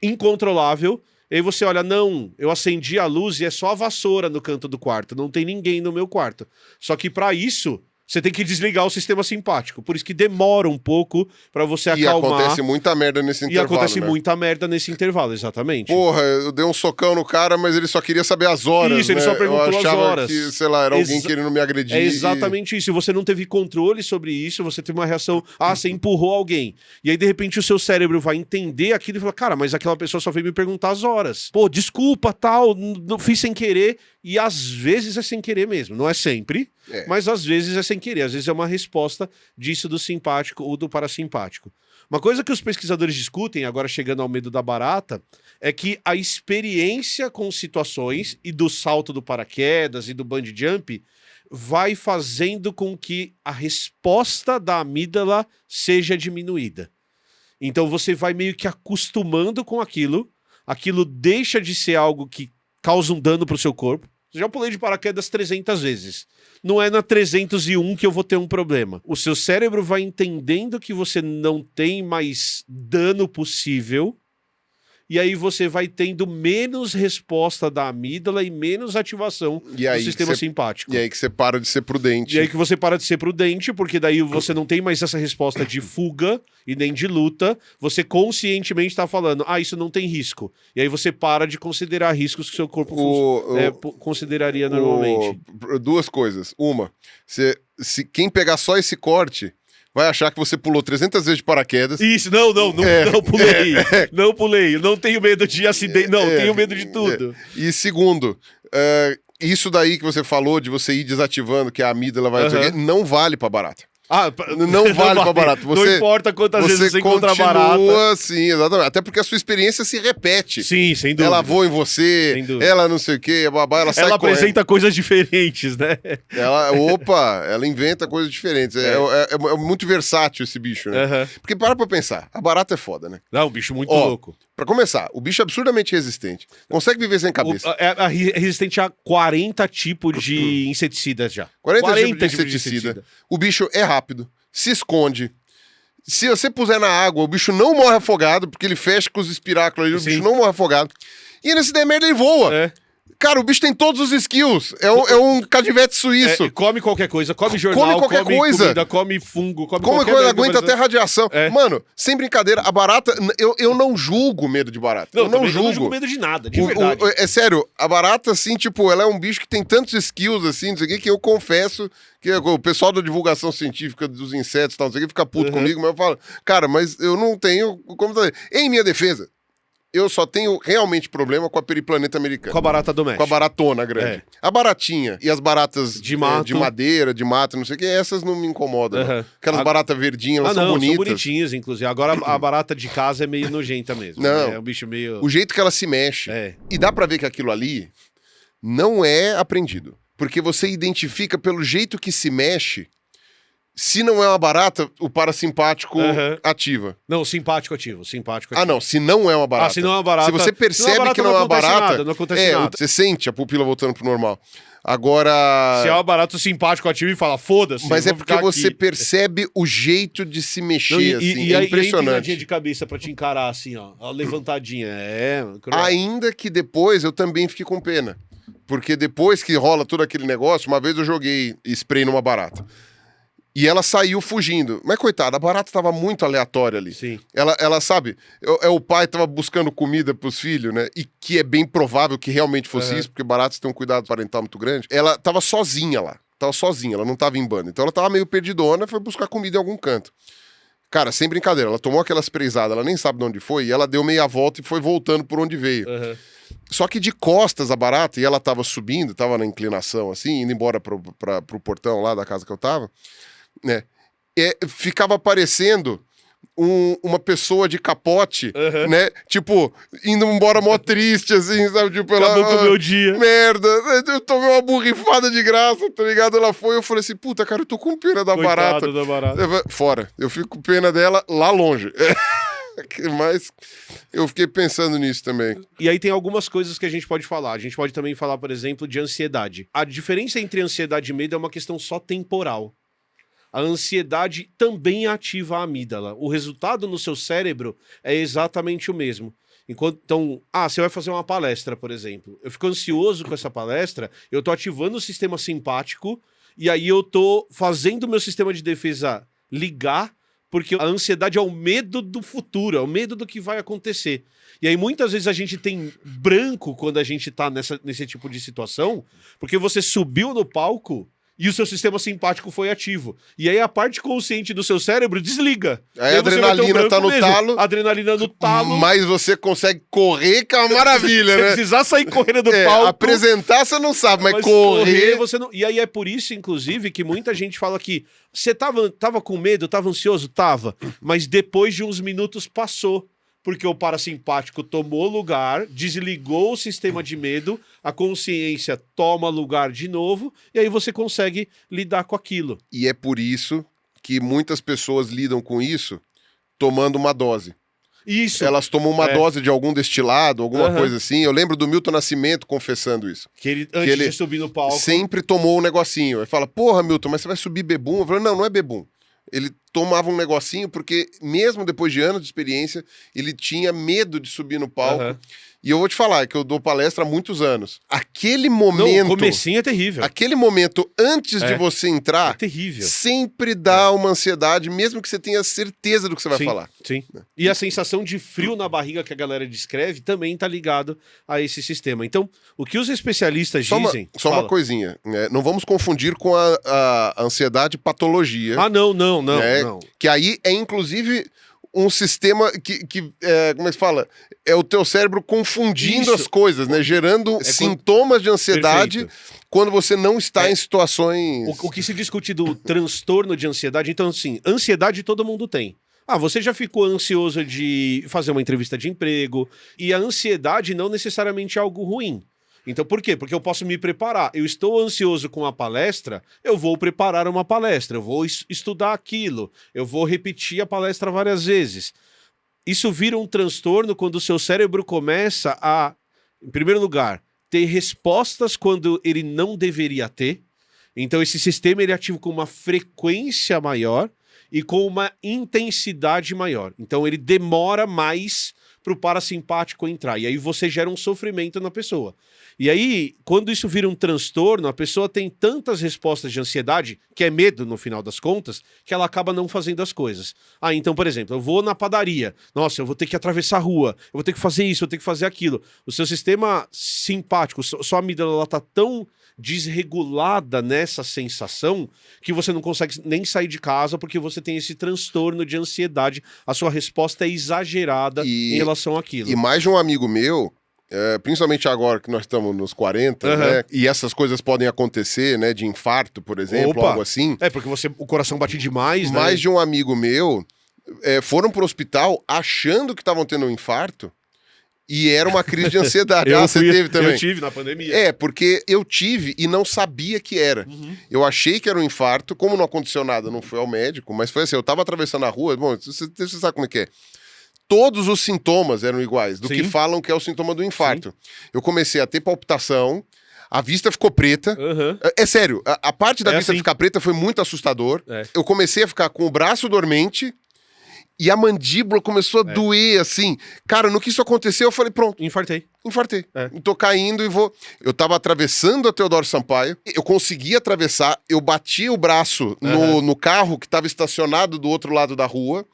incontrolável, e aí você olha, não, eu acendi a luz e é só a vassoura no canto do quarto, não tem ninguém no meu quarto. Só que para isso... Você tem que desligar o sistema simpático. Por isso que demora um pouco pra você E acalmar. acontece muita merda nesse E intervalo, acontece né? muita merda nesse intervalo, exatamente. Porra, eu dei um socão no cara, mas ele só queria saber as horas, Isso, ele né? só perguntou eu as achava horas. que, sei lá, era alguém querendo me agredir. É exatamente isso. Se você não teve controle sobre isso, você teve uma reação, você empurrou alguém. E aí, de repente, o seu cérebro vai entender aquilo e falar, cara, mas aquela pessoa só veio me perguntar as horas. Pô, desculpa, tal, não fiz sem querer. E às vezes é sem querer mesmo. Não é sempre, mas às vezes é sem querer. Às vezes é uma resposta disso do simpático ou do parasimpático. Uma coisa que os pesquisadores discutem, agora chegando ao medo da barata, é que a experiência com situações e do salto do paraquedas e do bungee jump vai fazendo com que a resposta da amígdala seja diminuída. Então você vai meio que acostumando com aquilo deixa de ser algo que causa um dano pro seu corpo. Eu já pulei de paraquedas 300 vezes. Não é na 301 que eu vou ter um problema. O seu cérebro vai entendendo que você não tem mais dano possível. E aí você vai tendo menos resposta da amígdala e menos ativação do sistema simpático. E aí que você para de ser prudente. E aí que você para de ser prudente, porque daí você não tem mais essa resposta de fuga e nem de luta. Você conscientemente está falando, isso não tem risco. E aí você para de considerar riscos que seu corpo consideraria normalmente. Duas coisas. Uma, se quem pegar só esse corte vai achar que você pulou 300 vezes de paraquedas. Isso, não pulei. Não pulei, não tenho medo de acidente, tenho medo de tudo. E segundo, isso daí que você falou de você ir desativando, que a amígdala vai... não vale pra barata. Não vale pra barata. Não importa quantas vezes você encontra barata. Sim, exatamente. Até porque a sua experiência se repete. Sim, sem dúvida. Ela voa em você, ela não sei o quê, ela sai Ela correndo. apresenta coisas diferentes, né? Ela inventa coisas diferentes. É muito versátil esse bicho, né? Porque para pra pensar, a barata é foda, né? Não, um bicho muito louco. Pra começar, o bicho é absurdamente resistente. Consegue viver sem cabeça. É resistente a 40 tipos de inseticidas já. 40 tipos de inseticida. O bicho é rápido, se esconde. Se você puser na água, o bicho não morre afogado, porque ele fecha com os espiráculos ali, o bicho não morre afogado. E ainda se der merda, ele voa. Cara, o bicho tem todos os skills. É um cadivete suíço. Come qualquer coisa, come jornal, come coisa. Comida, come fungo, come qualquer coisa, aguenta até radiação. Mano, sem brincadeira, a barata... Eu não julgo o medo de barata. Eu não julgo. Eu não julgo medo de nada, de verdade. É sério, a barata, assim, tipo, ela é um bicho que tem tantos skills, assim, não sei o que eu confesso que o pessoal da divulgação científica dos insetos e tal, não sei o que, fica puto comigo, mas eu falo, cara, mas eu não tenho como fazer. Em minha defesa, eu só tenho realmente problema com a periplaneta americana. Com a barata doméstica. Com a baratona grande. A baratinha e as baratas de mato, de madeira, de mato, não sei o que, essas não me incomodam. Não. Aquelas baratas verdinhas, elas são bonitas. São bonitinhas, inclusive. Agora a barata de casa é meio nojenta mesmo. Não. Né? É um bicho meio... O jeito que ela se mexe. E dá pra ver que aquilo ali não é aprendido. Porque você identifica pelo jeito que se mexe. Se não é uma barata, o parasimpático ativa. Não, o simpático ativo. Não, se não é uma barata. Se não é uma barata. Se você percebe que não é uma barata, não acontece nada. Você sente a pupila voltando pro normal. Agora... Se é uma barata, o simpático ativo e fala, foda-se. Mas é porque você percebe o jeito de se mexer, assim. É impressionante. E aí de cabeça pra te encarar, assim, ó. A levantadinha. Ainda que depois eu também fique com pena. Porque depois que rola todo aquele negócio, uma vez eu joguei spray numa barata. E ela saiu fugindo. Mas, coitada, a barata tava muito aleatória ali. Sim. Ela sabe, o pai tava buscando comida pros filhos, né? E que é bem provável que realmente fosse isso, porque baratas têm um cuidado parental muito grande. Ela tava sozinha lá. Ela não tava em bando. Então ela tava meio perdidona, foi buscar comida em algum canto. Cara, sem brincadeira, ela tomou aquela sprayzada, ela nem sabe de onde foi, e ela deu meia volta e foi voltando por onde veio. Só que de costas a barata, e ela tava subindo, tava na inclinação, assim, indo embora pro portão lá da casa que eu tava, né? Ficava aparecendo uma pessoa de capote, né? Tipo, indo embora mó triste, assim, sabe? Tipo, acabou com o meu dia. Merda, eu tomei uma borrifada de graça, tá ligado? Ela foi, eu falei assim, puta, cara, eu tô com pena da barata. Fora, eu fico com pena dela lá longe. Mas eu fiquei pensando nisso também. E aí tem algumas coisas que a gente pode falar. A gente pode também falar, por exemplo, de ansiedade. A diferença entre ansiedade e medo é uma questão só temporal. A ansiedade também ativa a amígdala. O resultado no seu cérebro é exatamente o mesmo. Então, você vai fazer uma palestra, por exemplo. Eu fico ansioso com essa palestra, eu tô ativando o sistema simpático e aí eu tô fazendo o meu sistema de defesa ligar, porque a ansiedade é o medo do futuro, é o medo do que vai acontecer. E aí muitas vezes a gente tem branco quando a gente tá nesse tipo de situação, porque você subiu no palco e o seu sistema simpático foi ativo. E aí a parte consciente do seu cérebro desliga. Aí a você vai ter um adrenalina branco tá no mesmo. talo. Adrenalina no talo. Mas você consegue correr, que é uma maravilha, Se né? precisar sair correndo do palco... Apresentar você não sabe, mas Mas correr... você não... E aí é por isso, inclusive, que muita gente fala que você tava com medo, tava ansioso? Tava. Mas depois de uns minutos passou. Porque o parasimpático tomou lugar, desligou o sistema de medo, a consciência toma lugar de novo, e aí você consegue lidar com aquilo. E é por isso que muitas pessoas lidam com isso tomando uma dose. Isso. Elas tomam uma É. dose de algum destilado, alguma Aham. coisa assim. Eu lembro do Milton Nascimento confessando isso. Que ele, antes ele de subir no palco... Sempre tomou um negocinho. Aí fala, porra, Milton, mas você vai subir bebum? Eu falo, não, não é bebum. Ele tomava um negocinho porque, mesmo depois de anos de experiência, ele tinha medo de subir no palco. Aham. E eu vou te falar que eu dou palestra há muitos anos. Aquele Não, momento... o comecinho é terrível. Aquele momento antes de você É entrar... terrível. Sempre dá uma ansiedade, mesmo que você tenha certeza do que você vai Sim, falar. sim. E a sensação de frio na barriga que a galera descreve também está ligado a esse sistema. Então, o que os especialistas dizem... Só uma Fala. coisinha. Não vamos confundir com a ansiedade patologia. Ah, não, não. Que aí é, inclusive, um sistema que como é que se fala? É o teu cérebro confundindo Isso. as coisas, né? Gerando sintomas de ansiedade Perfeito. quando você não está em situações... O que se discute do transtorno de ansiedade, então, assim, ansiedade todo mundo tem. Ah, você já ficou ansioso de fazer uma entrevista de emprego, e a ansiedade não necessariamente é algo ruim. Então, por quê? Porque eu posso me preparar. Eu estou ansioso com a palestra, eu vou preparar uma palestra, eu vou estudar aquilo, eu vou repetir a palestra várias vezes. Isso vira um transtorno quando o seu cérebro começa a, em primeiro lugar, ter respostas quando ele não deveria ter. Então, esse sistema ele é ativo com uma frequência maior e com uma intensidade maior. Então, ele demora mais para o parasimpático entrar. E aí você gera um sofrimento na pessoa. E aí, quando isso vira um transtorno, a pessoa tem tantas respostas de ansiedade, que é medo no final das contas, que ela acaba não fazendo as coisas. Ah, então, por exemplo, eu vou na padaria. Nossa, eu vou ter que atravessar a rua. Eu vou ter que fazer isso, eu vou ter que fazer aquilo. O seu sistema simpático, sua amígdala, ela tá tão desregulada nessa sensação que você não consegue nem sair de casa porque você tem esse transtorno de ansiedade. A sua resposta é exagerada em relação àquilo. E mais de um amigo meu, principalmente agora que nós estamos nos 40, né? E essas coisas podem acontecer, né? De infarto, por exemplo, algo assim. É, porque o coração bate demais, né? Mais de um amigo meu foram pro hospital achando que estavam tendo um infarto e era uma crise de ansiedade. Você teve também? Eu tive na pandemia. Porque eu tive e não sabia que era. Eu achei que era um infarto, como não aconteceu nada, não fui ao médico, mas foi assim, eu tava atravessando a rua, bom, você sabe como é que é. Todos os sintomas eram iguais, do que falam que é o sintoma do infarto. Eu comecei a ter palpitação, a vista ficou preta. É sério, a parte da vista ficar preta foi muito assustador. Eu comecei a ficar com o braço dormente e a mandíbula começou a doer, assim. Cara, no que isso aconteceu, eu falei, pronto. Infartei. Tô caindo e vou... Eu tava atravessando a Teodoro Sampaio, eu consegui atravessar, eu bati o braço no carro que tava estacionado do outro lado da rua,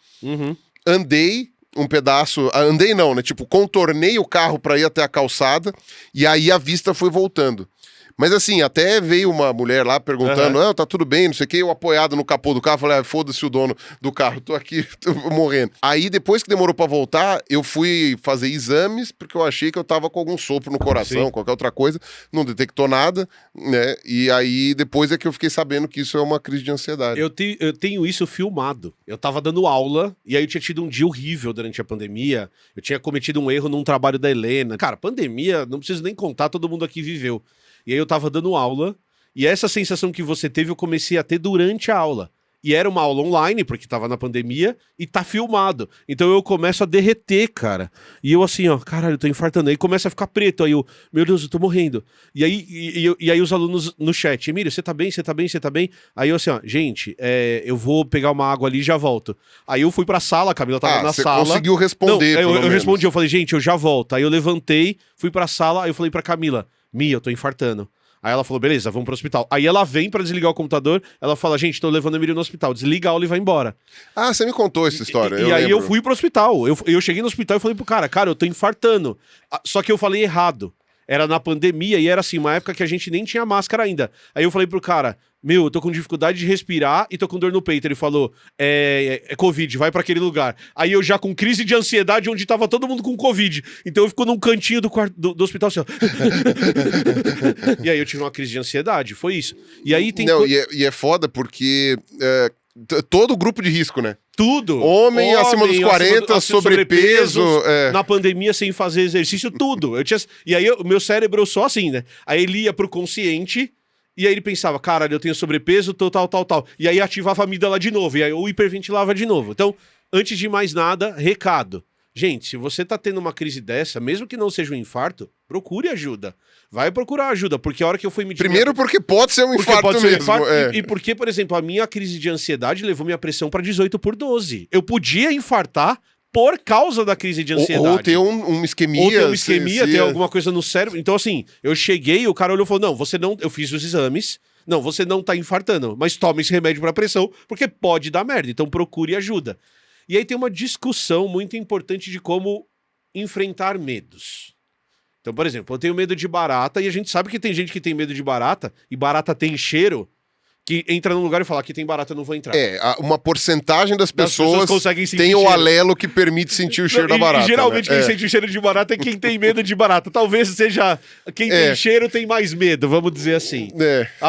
andei um pedaço, andei não, né? Tipo, contornei o carro pra ir até a calçada e aí a vista foi voltando. Mas assim, até veio uma mulher lá perguntando, tá tudo bem, não sei o que, eu apoiado no capô do carro, falei, foda-se o dono do carro, tô aqui, tô morrendo. Aí depois que demorou pra voltar, eu fui fazer exames, porque eu achei que eu tava com algum sopro no coração, qualquer outra coisa, não detectou nada, né? E aí depois é que eu fiquei sabendo que isso é uma crise de ansiedade. Eu tenho isso filmado. Eu tava dando aula, e aí eu tinha tido um dia horrível durante a pandemia, eu tinha cometido um erro num trabalho da Helena. Cara, pandemia, não preciso nem contar, todo mundo aqui viveu. E aí eu tava dando aula, e essa sensação que você teve eu comecei a ter durante a aula. E era uma aula online, porque tava na pandemia, e tá filmado. Então eu começo a derreter, cara. E eu assim, ó, caralho, eu tô infartando. Aí começa a ficar preto, aí eu, meu Deus, eu tô morrendo. E aí os alunos no chat, Emílio, você tá bem, você tá bem, você tá bem? Aí eu assim, ó, gente, eu vou pegar uma água ali e já volto. Aí eu fui pra sala, a Camila tava na sala. Você conseguiu responder, Não, eu respondi, eu falei, gente, eu já volto. Aí eu levantei, fui pra sala, aí eu falei pra Camila, Mia, eu tô infartando. Aí ela falou, beleza, vamos pro hospital. Aí ela vem pra desligar o computador, ela fala, gente, tô levando a Emílio no hospital. Desliga a aula e vai embora. Ah, você me contou essa história. E aí eu fui pro hospital. Eu cheguei no hospital e falei pro cara, eu tô infartando. Só que eu falei errado. Era na pandemia e era assim, uma época que a gente nem tinha máscara ainda. Aí eu falei pro cara, eu tô com dificuldade de respirar e tô com dor no peito. Ele falou, é Covid, vai pra aquele lugar. Aí eu já com crise de ansiedade, onde tava todo mundo com Covid. Então eu fico num cantinho do quarto do hospital assim, ó. E aí eu tive uma crise de ansiedade, foi isso. E aí tem... Não, e é foda porque todo grupo de risco, né? Tudo. Homem acima dos 40, sobrepeso. Na pandemia, sem fazer exercício, tudo. E aí, o meu cérebro só assim, né? Aí ele ia pro consciente, e aí ele pensava, caralho, eu tenho sobrepeso, tal. E aí ativava a amígdala de novo, e aí eu hiperventilava de novo. Então, antes de mais nada, recado. Gente, se você tá tendo uma crise dessa, mesmo que não seja um infarto, procure ajuda. Vai procurar ajuda, porque a hora que eu fui medir... Primeiro porque pode ser um infarto mesmo. E porque, por exemplo, a minha crise de ansiedade levou minha pressão para 18/12. Eu podia infartar por causa da crise de ansiedade. Ou ter uma isquemia. Ou ter uma isquemia, ter alguma coisa no cérebro. Então, assim, eu cheguei, o cara olhou e falou, não, você não... Eu fiz os exames, não, você não tá infartando, mas tome esse remédio para pressão, porque pode dar merda, então procure ajuda. E aí tem uma discussão muito importante de como enfrentar medos. Então, por exemplo, eu tenho medo de barata e a gente sabe que tem gente que tem medo de barata e barata tem cheiro, que entra num lugar e fala, aqui tem barata, eu não vou entrar. Uma porcentagem das pessoas conseguem sentir tem o cheiro. alelo que permite sentir o cheiro da barata. E geralmente né? quem sente o cheiro de barata é quem tem medo de barata. Talvez seja quem tem cheiro tem mais medo, vamos dizer assim.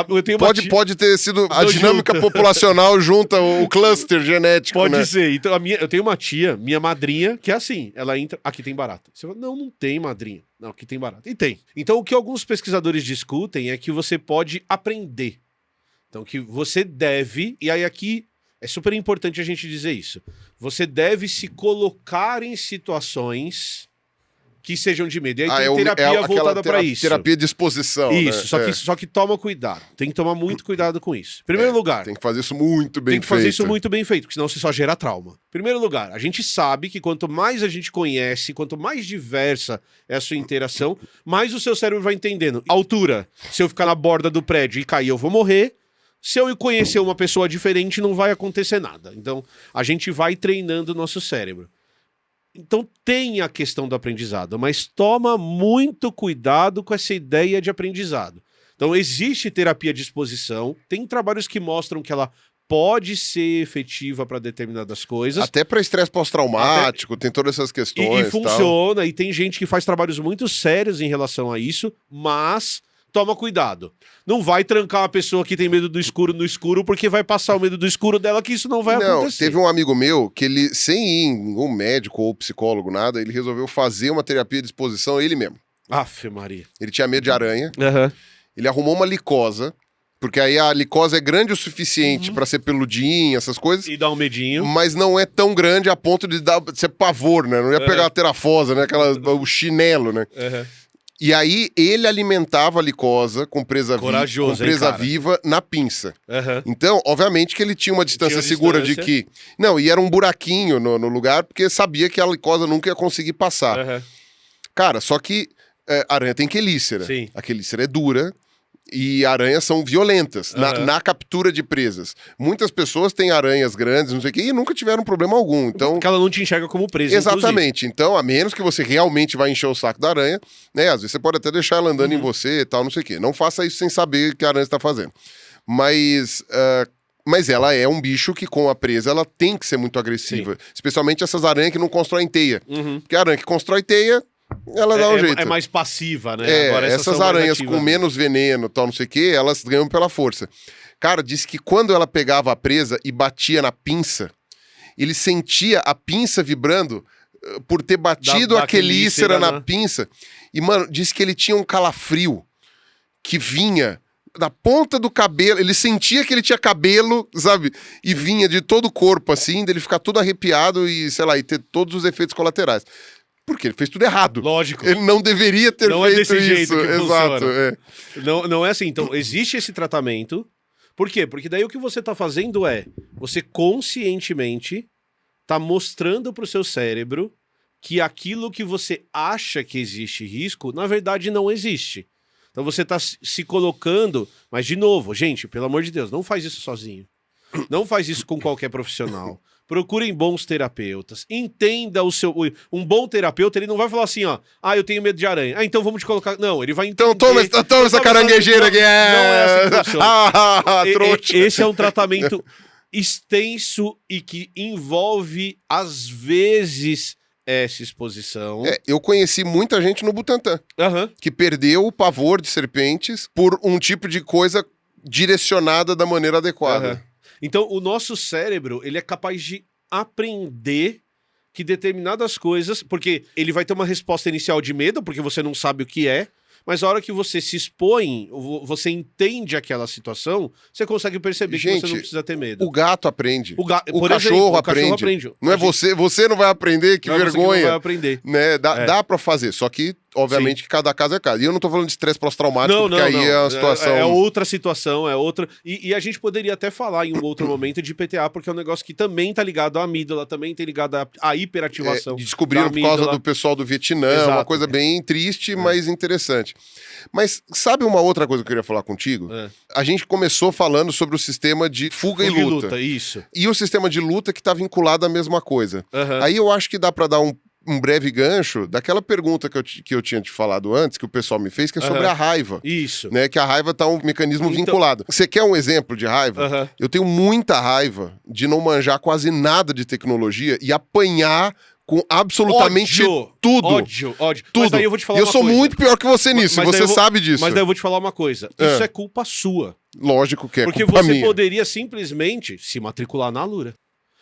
Eu tenho pode ter sido a dinâmica populacional junta o cluster genético, Pode né? ser. Então, eu tenho uma tia, minha madrinha, que é assim, ela entra, aqui tem barata. Você fala, não tem madrinha. Não, aqui tem barata. E tem. Então o que alguns pesquisadores discutem é que você pode aprender. Então, que você deve, e aí aqui é super importante a gente dizer isso, você deve se colocar em situações que sejam de medo. E aí tem terapia voltada para isso. Terapia de exposição. Isso, né? só que toma cuidado. Tem que tomar muito cuidado com isso. Primeiro lugar... Tem que fazer isso muito bem feito. Tem que fazer isso muito bem feito, porque senão você só gera trauma. Primeiro lugar, a gente sabe que quanto mais a gente conhece, quanto mais diversa é a sua interação, mais o seu cérebro vai entendendo. Altura, se eu ficar na borda do prédio e cair, eu vou morrer. Se eu conhecer uma pessoa diferente, não vai acontecer nada. Então, a gente vai treinando o nosso cérebro. Então, tem a questão do aprendizado, mas toma muito cuidado com essa ideia de aprendizado. Então, existe terapia de exposição, tem trabalhos que mostram que ela pode ser efetiva para determinadas coisas. Até para estresse pós-traumático, tem todas essas questões. E funciona, e tem gente que faz trabalhos muito sérios em relação a isso, mas... Toma cuidado. Não vai trancar uma pessoa que tem medo do escuro no escuro, porque vai passar o medo do escuro dela, que isso não vai acontecer. Teve um amigo meu que ele, sem ir em um médico ou psicólogo, nada, ele resolveu fazer uma terapia de exposição ele mesmo. Aff, Maria. Ele tinha medo de aranha. Uhum. Ele arrumou uma licosa, porque aí a licosa é grande o suficiente pra ser peludinha, essas coisas. E dá um medinho. Mas não é tão grande a ponto de ser pavor, né? Não ia pegar a terafosa, né? O chinelo, né? Uhum. E aí ele alimentava a licosa com presa, viva na pinça. Uhum. Então, obviamente que ele tinha uma distância segura de que... Não, e era um buraquinho no lugar, porque sabia que a licosa nunca ia conseguir passar. Uhum. Cara, só que a aranha tem quelícera. Sim. A quelícera é dura e aranhas são violentas na captura de presas. Muitas pessoas têm aranhas grandes, não sei o quê, e nunca tiveram problema algum. Então, porque ela não te enxerga como presa, exatamente. Inclusive. Então, a menos que você realmente vai encher o saco da aranha, né? Às vezes você pode até deixar ela andando em você e tal, não sei o quê. Não faça isso sem saber o que a aranha está fazendo. Mas ela é um bicho que, com a presa, ela tem que ser muito agressiva. Sim. Especialmente essas aranhas que não constroem teia. Porque a aranha que constrói teia, ela dá um jeito. É mais passiva, né? Agora, essas aranhas com menos veneno, tal, não sei o que, elas ganham pela força. Cara, disse que quando ela pegava a presa e batia na pinça, ele sentia a pinça vibrando por ter batido a quelícera na pinça. E, mano, disse que ele tinha um calafrio que vinha da ponta do cabelo. Ele sentia que ele tinha cabelo, sabe? E vinha de todo o corpo, assim, dele ficar todo arrepiado e, sei lá, e ter todos os efeitos colaterais. Porque ele fez tudo errado. Lógico. Ele não deveria ter feito isso. Não é desse jeito que Exato. Não é assim. Então, existe esse tratamento. Por quê? Porque daí o que você tá fazendo é, você conscientemente tá mostrando pro seu cérebro que aquilo que você acha que existe risco, na verdade não existe. Então você está se colocando, mas de novo, gente, pelo amor de Deus, não faz isso sozinho. Não faz isso com qualquer profissional. Procurem bons terapeutas. Entenda o seu... Um bom terapeuta, ele não vai falar assim, ó, eu tenho medo de aranha. Então vamos te colocar... Não, ele vai entender... Então toma essa caranguejeira aqui. Não é assim que funciona. Trouxa. Esse é um tratamento extenso e que envolve, às vezes, essa exposição. Eu conheci muita gente no Butantã que perdeu o pavor de serpentes por um tipo de coisa direcionada da maneira adequada. Então, o nosso cérebro, ele é capaz de aprender que determinadas coisas... Porque ele vai ter uma resposta inicial de medo, porque você não sabe o que é. Mas a hora que você se expõe, você entende aquela situação, você consegue perceber que você não precisa ter medo. O gato aprende. O cachorro aprende. Não é você não vai aprender, que vergonha. Você que não vai aprender. Né? Dá pra fazer, só que, obviamente, que cada caso é caso. E eu não tô falando de estresse pós-traumático, porque aí é uma situação... É outra situação, é outra... E a gente poderia até falar em um outro momento de PTA, porque é um negócio que também tá ligado à amígdala, também tem ligado à hiperativação. Descobriram por causa do pessoal do Vietnã, uma coisa bem triste, mas interessante. Mas sabe uma outra coisa que eu queria falar contigo? A gente começou falando sobre o sistema de fuga e luta. Isso. E o sistema de luta que tá vinculado à mesma coisa. Aí eu acho que dá pra dar um breve gancho daquela pergunta que eu tinha te falado antes, que o pessoal me fez, que é sobre a raiva. Isso. Né? Que a raiva tá um mecanismo vinculado. Você quer um exemplo de raiva? Eu tenho muita raiva de não manjar quase nada de tecnologia e apanhar com absolutamente tudo. Ódio. Tudo. Mas daí eu vou te falar eu sou muito pior que você nisso, e você sabe disso. Mas daí eu vou te falar uma coisa. Isso é culpa sua. Lógico que é porque culpa minha. Porque você poderia simplesmente se matricular na Alura.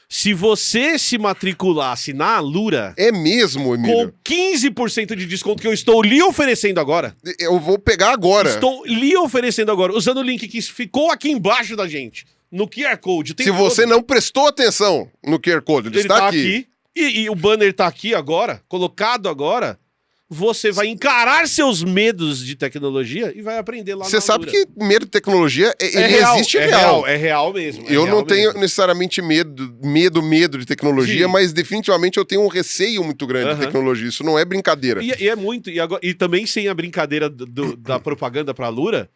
Se você se matriculasse na Alura... É mesmo, Emílio? Com 15% de desconto que eu estou lhe oferecendo agora. Eu vou pegar agora. Estou lhe oferecendo agora, usando o link que ficou aqui embaixo da gente. No QR Code. Se você não prestou atenção no QR Code, ele está aqui. E o banner tá aqui agora, colocado agora, você vai encarar seus medos de tecnologia e vai aprender lá na Alura. Você sabe que medo de tecnologia, existe real. É real mesmo. Eu não tenho necessariamente medo de tecnologia, mas definitivamente eu tenho um receio muito grande de tecnologia. Isso não é brincadeira. E é muito. E também sem a brincadeira da propaganda pra Alura,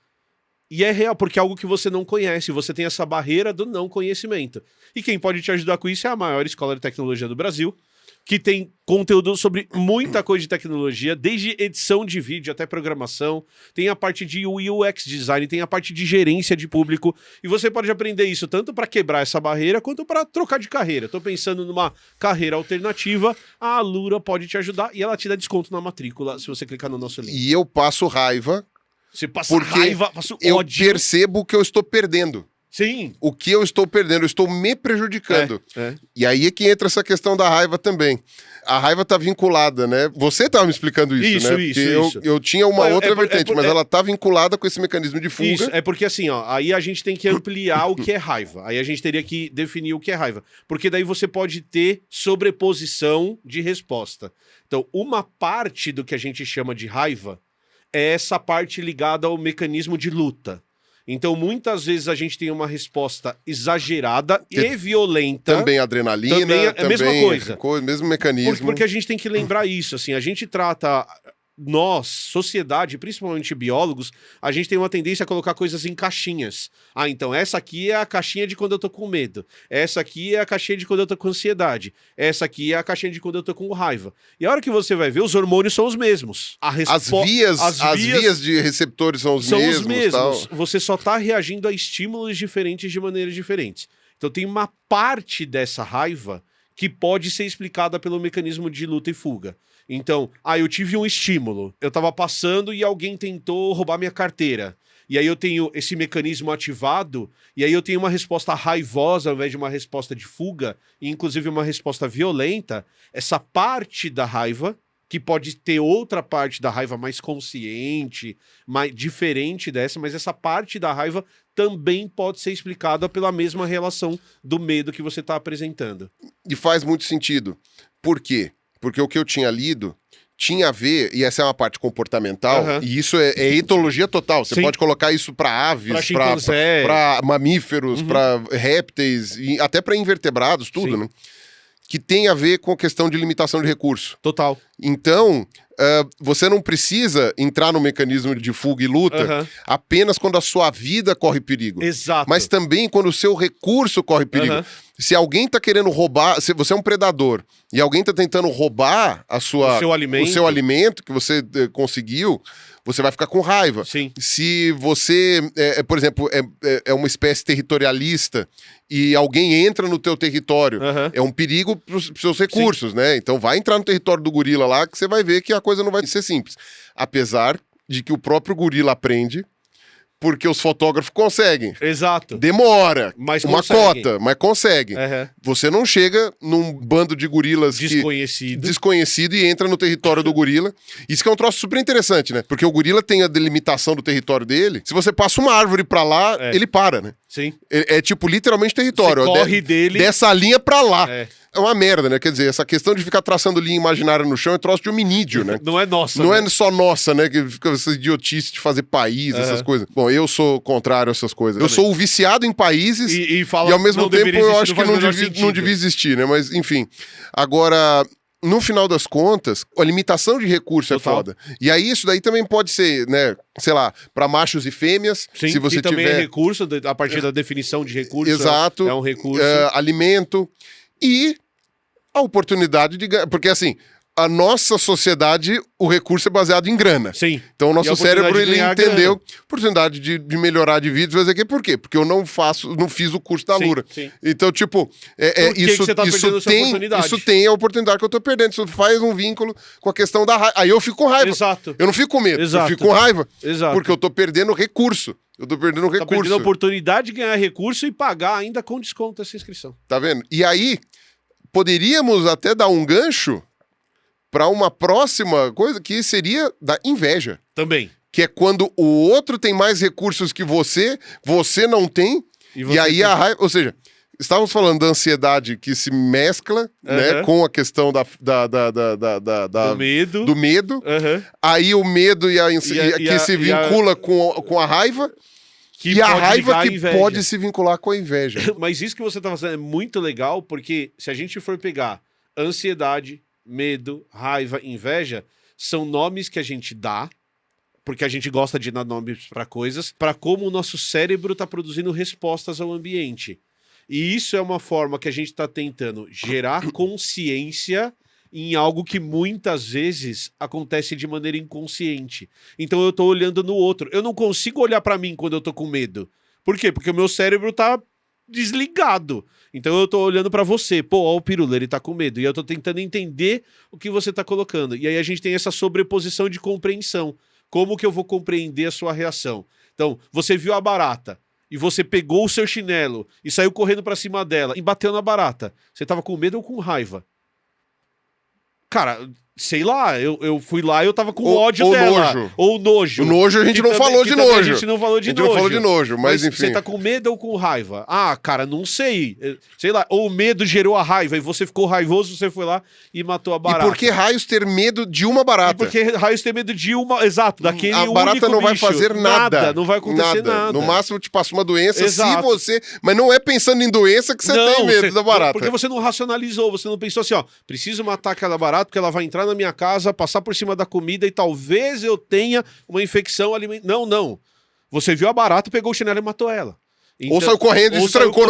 e é real, porque é algo que você não conhece, você tem essa barreira do não conhecimento. E quem pode te ajudar com isso é a maior escola de tecnologia do Brasil, que tem conteúdo sobre muita coisa de tecnologia, desde edição de vídeo até programação, tem a parte de UX design, tem a parte de gerência de público, e você pode aprender isso tanto para quebrar essa barreira, quanto para trocar de carreira. Estou pensando numa carreira alternativa, a Alura pode te ajudar, e ela te dá desconto na matrícula, se você clicar no nosso link. E eu passo raiva... Você passa raiva, passo ódio. Eu percebo que eu estou perdendo. Sim. O que eu estou perdendo, eu estou me prejudicando. E aí é que entra essa questão da raiva também. A raiva tá vinculada, né? Você estava me explicando isso, né? Isso. Eu tinha uma outra vertente, mas ela tá vinculada com esse mecanismo de fuga. Isso, é porque assim, ó, aí a gente tem que ampliar o que é raiva. Aí a gente teria que definir o que é raiva. Porque daí você pode ter sobreposição de resposta. Então, uma parte do que a gente chama de raiva é essa parte ligada ao mecanismo de luta. Então, muitas vezes a gente tem uma resposta exagerada e violenta. Também adrenalina. Também é a mesma coisa. Mesmo mecanismo. Porque a gente tem que lembrar isso, assim, a gente trata... Nós, sociedade, principalmente biólogos, a gente tem uma tendência a colocar coisas em caixinhas. Então essa aqui é a caixinha de quando eu tô com medo. Essa aqui é a caixinha de quando eu tô com ansiedade. Essa aqui é a caixinha de quando eu tô com raiva. E a hora que você vai ver, os hormônios são os mesmos. As vias de receptores são os mesmos. Tal. Você só tá reagindo a estímulos diferentes de maneiras diferentes. Então tem uma parte dessa raiva que pode ser explicada pelo mecanismo de luta e fuga. Então, eu tive um estímulo, eu tava passando e alguém tentou roubar minha carteira. E aí eu tenho esse mecanismo ativado, e aí eu tenho uma resposta raivosa ao invés de uma resposta de fuga, e inclusive uma resposta violenta. Essa parte da raiva, que pode ter outra parte da raiva mais consciente, mais diferente dessa, mas essa parte da raiva também pode ser explicada pela mesma relação do medo que você está apresentando. E faz muito sentido. Por quê? Porque o que eu tinha lido tinha a ver, e essa é uma parte comportamental, e isso é etologia total. Você pode colocar isso para aves, para mamíferos, para répteis, e até para invertebrados, tudo, né? Que tem a ver com a questão de limitação de recurso. Total. Então, você não precisa entrar no mecanismo de fuga e luta apenas quando a sua vida corre perigo. Exato. Mas também quando o seu recurso corre perigo. Se alguém tá querendo roubar, se você é um predador e alguém tá tentando roubar o seu alimento que você conseguiu, você vai ficar com raiva. Sim. Se você, por exemplo, é uma espécie territorialista e alguém entra no teu território, é um perigo pros seus recursos, né? Então vai entrar no território do gorila lá que você vai ver que a coisa não vai ser simples. Apesar de que o próprio gorila aprende, porque os fotógrafos conseguem. Exato. Demora Mas uma consegue. cota, mas consegue. Você não chega num bando de gorilas desconhecido e entra no território do gorila. Isso que é um troço super interessante, né? Porque o gorila tem a delimitação do território dele. Se você passa uma árvore pra lá, ele para, né? Sim. É tipo literalmente território. Você corre dele. Dessa linha pra lá. É uma merda, né? Quer dizer, essa questão de ficar traçando linha imaginária no chão é troço de hominídeo, né? Não é nossa. Não né? é só nossa, né? Que fica essa idiotice de fazer país, essas coisas. Bom, eu sou contrário a essas coisas. Eu sou o viciado em países e ao mesmo tempo eu acho que não devia existir, né? Mas, enfim. Agora, no final das contas, a limitação de recurso é foda. E aí isso daí também pode ser, né? Sei lá, para machos e fêmeas. Sim, se você que também tiver... é recurso, a partir da definição de recurso. Exato. É um recurso. Alimento. E a oportunidade de ganhar. Porque assim, a nossa sociedade, o recurso é baseado em grana. Sim. Então o nosso cérebro, ele entendeu grana. Oportunidade de melhorar de vida, fazer aqui. Por quê? Porque eu não fiz o curso da Lura. Sim. Então, tipo, isso tem a oportunidade que eu tô perdendo. Isso faz um vínculo com a questão da raiva. Aí eu fico com raiva. Exato. Eu não fico com medo, Exato. eu fico com raiva. Exato. Porque eu tô perdendo recurso. Eu tô perdendo recurso. Tá perdendo a oportunidade de ganhar recurso e pagar ainda com desconto essa inscrição. Tá vendo? E aí, poderíamos até dar um gancho para uma próxima coisa que seria da inveja. Também. Que é quando o outro tem mais recursos que você não tem, e aí a raiva... Ou seja, estávamos falando da ansiedade que se mescla né, com a questão do medo. Aí o medo que se vincula com a raiva. E a raiva que pode se vincular com a inveja. Mas isso que você tá fazendo é muito legal, porque se a gente for pegar ansiedade, medo, raiva, inveja, são nomes que a gente dá, porque a gente gosta de dar nomes para coisas, para como o nosso cérebro tá produzindo respostas ao ambiente. E isso é uma forma que a gente tá tentando gerar consciência em algo que muitas vezes acontece de maneira inconsciente. Então eu tô olhando no outro. Eu não consigo olhar para mim quando eu tô com medo. Por quê? Porque o meu cérebro tá desligado. Então eu tô olhando para você. Pô, ó o Pirula, ele tá com medo. E eu tô tentando entender o que você tá colocando. E aí a gente tem essa sobreposição de compreensão. Como que eu vou compreender a sua reação? Então, você viu a barata e você pegou o seu chinelo e saiu correndo para cima dela e bateu na barata. Você tava com medo ou com raiva? Cara, sei lá, eu fui lá e eu tava com ódio dela. Nojo. Ou nojo. O nojo a gente não falou de nojo. A gente não falou de nojo. não falou de nojo, mas enfim. Você tá com medo ou com raiva? Ah, cara, não sei. Sei lá, ou o medo gerou a raiva e você ficou raivoso, você foi lá e matou a barata. E por que raios ter medo de uma barata? E por que raios ter medo de uma... Exato, daquele único bicho. A barata não vai fazer nada. Não vai acontecer nada. No máximo te passa uma doença. Exato. Se você... Mas não é pensando em doença que você tem medo da barata. Porque você não racionalizou, você não pensou assim, ó, preciso matar aquela barata porque ela vai entrar na minha casa, passar por cima da comida e talvez eu tenha uma infecção alimentar. Não. Você viu a barata, pegou o chinelo e matou ela. Então, ou saiu correndo e se trancou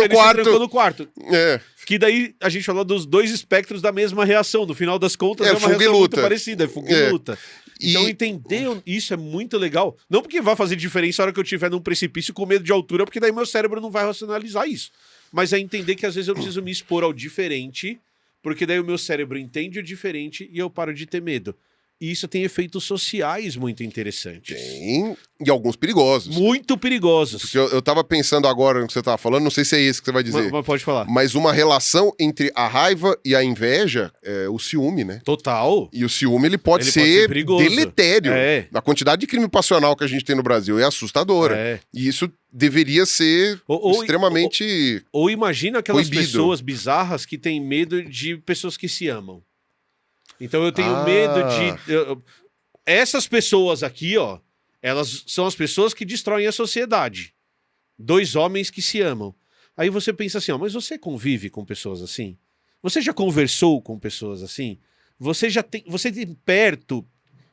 no quarto. É. Que daí a gente falou dos dois espectros da mesma reação. No final das contas é uma reação muito parecida. É fuga e luta. Então entender isso é muito legal. Não porque vai fazer diferença na hora que eu estiver num precipício com medo de altura, porque daí meu cérebro não vai racionalizar isso. Mas é entender que às vezes eu preciso me expor ao diferente, porque daí o meu cérebro entende o diferente e eu paro de ter medo. E isso tem efeitos sociais muito interessantes. Tem, e alguns perigosos. Muito perigosos. Porque eu tava pensando agora no que você tava falando, não sei se é isso que você vai dizer. Mas pode falar. Mas uma relação entre a raiva e a inveja é o ciúme, né? Total. E o ciúme, ele pode ser deletério. A quantidade de crime passional que a gente tem no Brasil é assustadora. E isso deveria ser extremamente ou imagina aquelas proibido. Pessoas bizarras que têm medo de pessoas que se amam. Então eu tenho medo de... Essas pessoas aqui, ó, elas são as pessoas que destroem a sociedade. Dois homens que se amam. Aí você pensa assim, ó, mas você convive com pessoas assim? Você já conversou com pessoas assim? você tem perto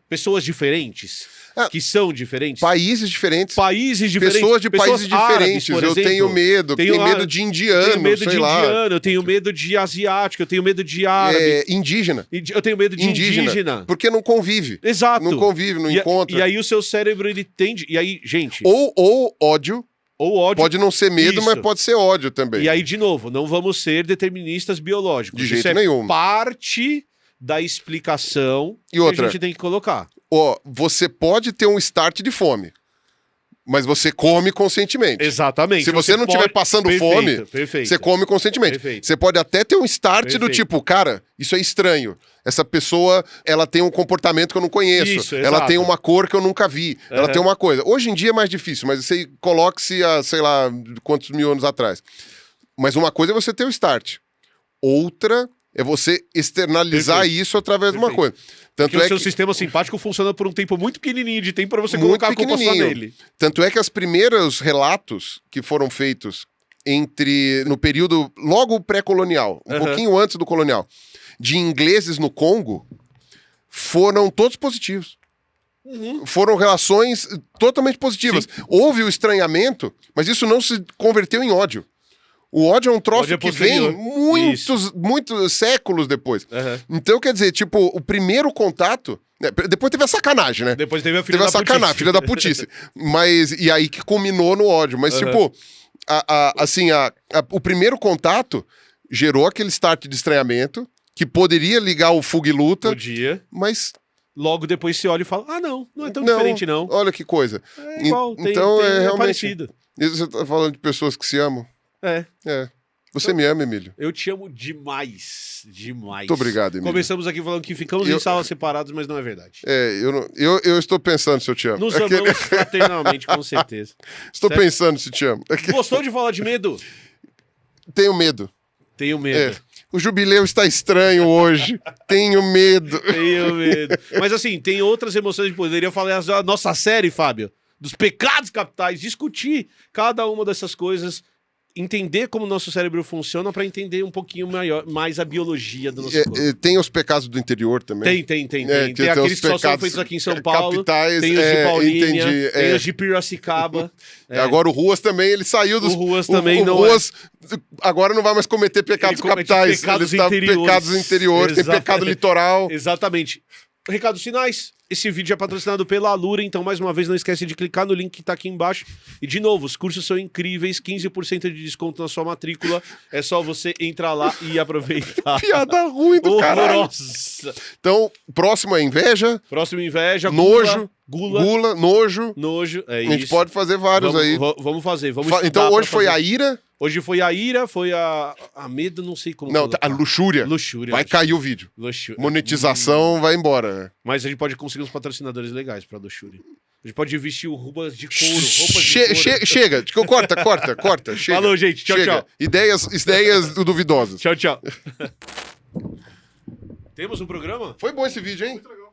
pessoas diferentes, que são diferentes. Países diferentes. Países diferentes. Pessoas de países árabes, diferentes. por Eu exemplo. tenho medo. Tenho medo de indiano, Eu tenho medo sei de lá. indiano, eu tenho medo de asiático, eu tenho medo de árabe. Indígena. Eu tenho medo de indígena. Porque não convive. Exato. Não convive, não encontra. E aí o seu cérebro, ele tende... E aí, gente... Ou ódio. Ou ódio. Pode não ser medo, Isso. mas pode ser ódio também. E aí, de novo, não vamos ser deterministas biológicos. De jeito Isso é nenhum. parte da explicação E outra, que a gente tem que colocar. Você pode ter um start de fome, mas você come conscientemente. Exatamente. Se você não estiver passando fome, você come conscientemente. Perfeito. Você pode até ter um start do Perfeito. tipo, cara, isso é estranho. Essa pessoa, ela tem um comportamento que eu não conheço. Isso, ela exato. tem uma cor que eu nunca vi. Ela tem uma coisa. Hoje em dia é mais difícil, mas você coloque-se a, sei lá, quantos mil anos atrás. Mas uma coisa é você ter o start. Outra é você externalizar Perfeito. isso através de uma Perfeito. coisa. Tanto Porque é o seu que... sistema simpático funciona por um tempo muito pequenininho de tempo para você Muito colocar a culpa só pequenininho. nele. Tanto é que os primeiros relatos que foram feitos no período logo pré-colonial, um pouquinho antes do colonial, de ingleses no Congo, foram todos positivos. Foram relações totalmente positivas. Sim. Houve o estranhamento, mas isso não se converteu em ódio. O ódio é um troço Ódio é que vem posterior. muitos séculos depois. Uhum. Então, quer dizer, tipo, o primeiro contato... né, depois teve a sacanagem, né? Depois teve a filha Teve a da sacanagem, putice. filha da putice. Mas, e aí que culminou no ódio. Mas, tipo, o primeiro contato gerou aquele start de estranhamento, que poderia ligar o fuga e luta, Podia. mas... Logo depois você olha e fala, não é tão diferente não. Olha que coisa. É igual, Então, é realmente... parecido. Isso você tá falando de pessoas que se amam? É. Você me ama, Emílio? Eu te amo demais. Demais. Muito obrigado, Emílio. Começamos aqui falando que ficamos em salas separadas, mas não é verdade. Eu estou pensando se eu te amo. Nos amamos fraternalmente, com certeza. Estou certo? pensando se te amo. Gostou de falar de medo? Tenho medo. Tenho medo. O jubileu está estranho hoje. Tenho medo. Tenho medo. Mas assim, tem outras emoções que poderia falar da nossa série, Fábio, dos pecados capitais, discutir cada uma dessas coisas, entender como o nosso cérebro funciona para entender um pouquinho mais a biologia do nosso corpo. Tem os pecados do interior também. Tem. que Tem aqueles que só são feitos aqui em São Paulo. Capitais, Tem os de Paulínia, entendi, tem os de Piracicaba. Agora o Ruas também, ele saiu dos... O Ruas também o não Ruas agora não vai mais cometer pecados Ele comete capitais. pecados ele tá interiores. pecados interiores, tem pecado litoral. Exatamente. Recados finais. Esse vídeo é patrocinado pela Alura, então mais uma vez não esquece de clicar no link que tá aqui embaixo. E de novo, os cursos são incríveis, 15% de desconto na sua matrícula. É só você entrar lá e aproveitar. Piada ruim do caralho. Horrorosa. Então, próximo é inveja, Próximo inveja, nojo, gula, nojo. é A gente isso. pode fazer vários aí. Vamos fazer, vamos Então estudar hoje pra foi fazer. a ira. Hoje foi a ira, foi a medo, não sei como Não, colocar. a luxúria. Luxúria. Vai cair o vídeo. Luxúria. Monetização vai embora. Mas a gente pode conseguir uns patrocinadores legais pra luxúria. A gente pode vestir roupas de couro, roupas de couro. Chega. Corta. Chega. Falou, gente. Tchau, Chega. tchau. Ideias duvidosas. Tchau. Temos um programa? Foi bom esse vídeo, hein? Muito legal.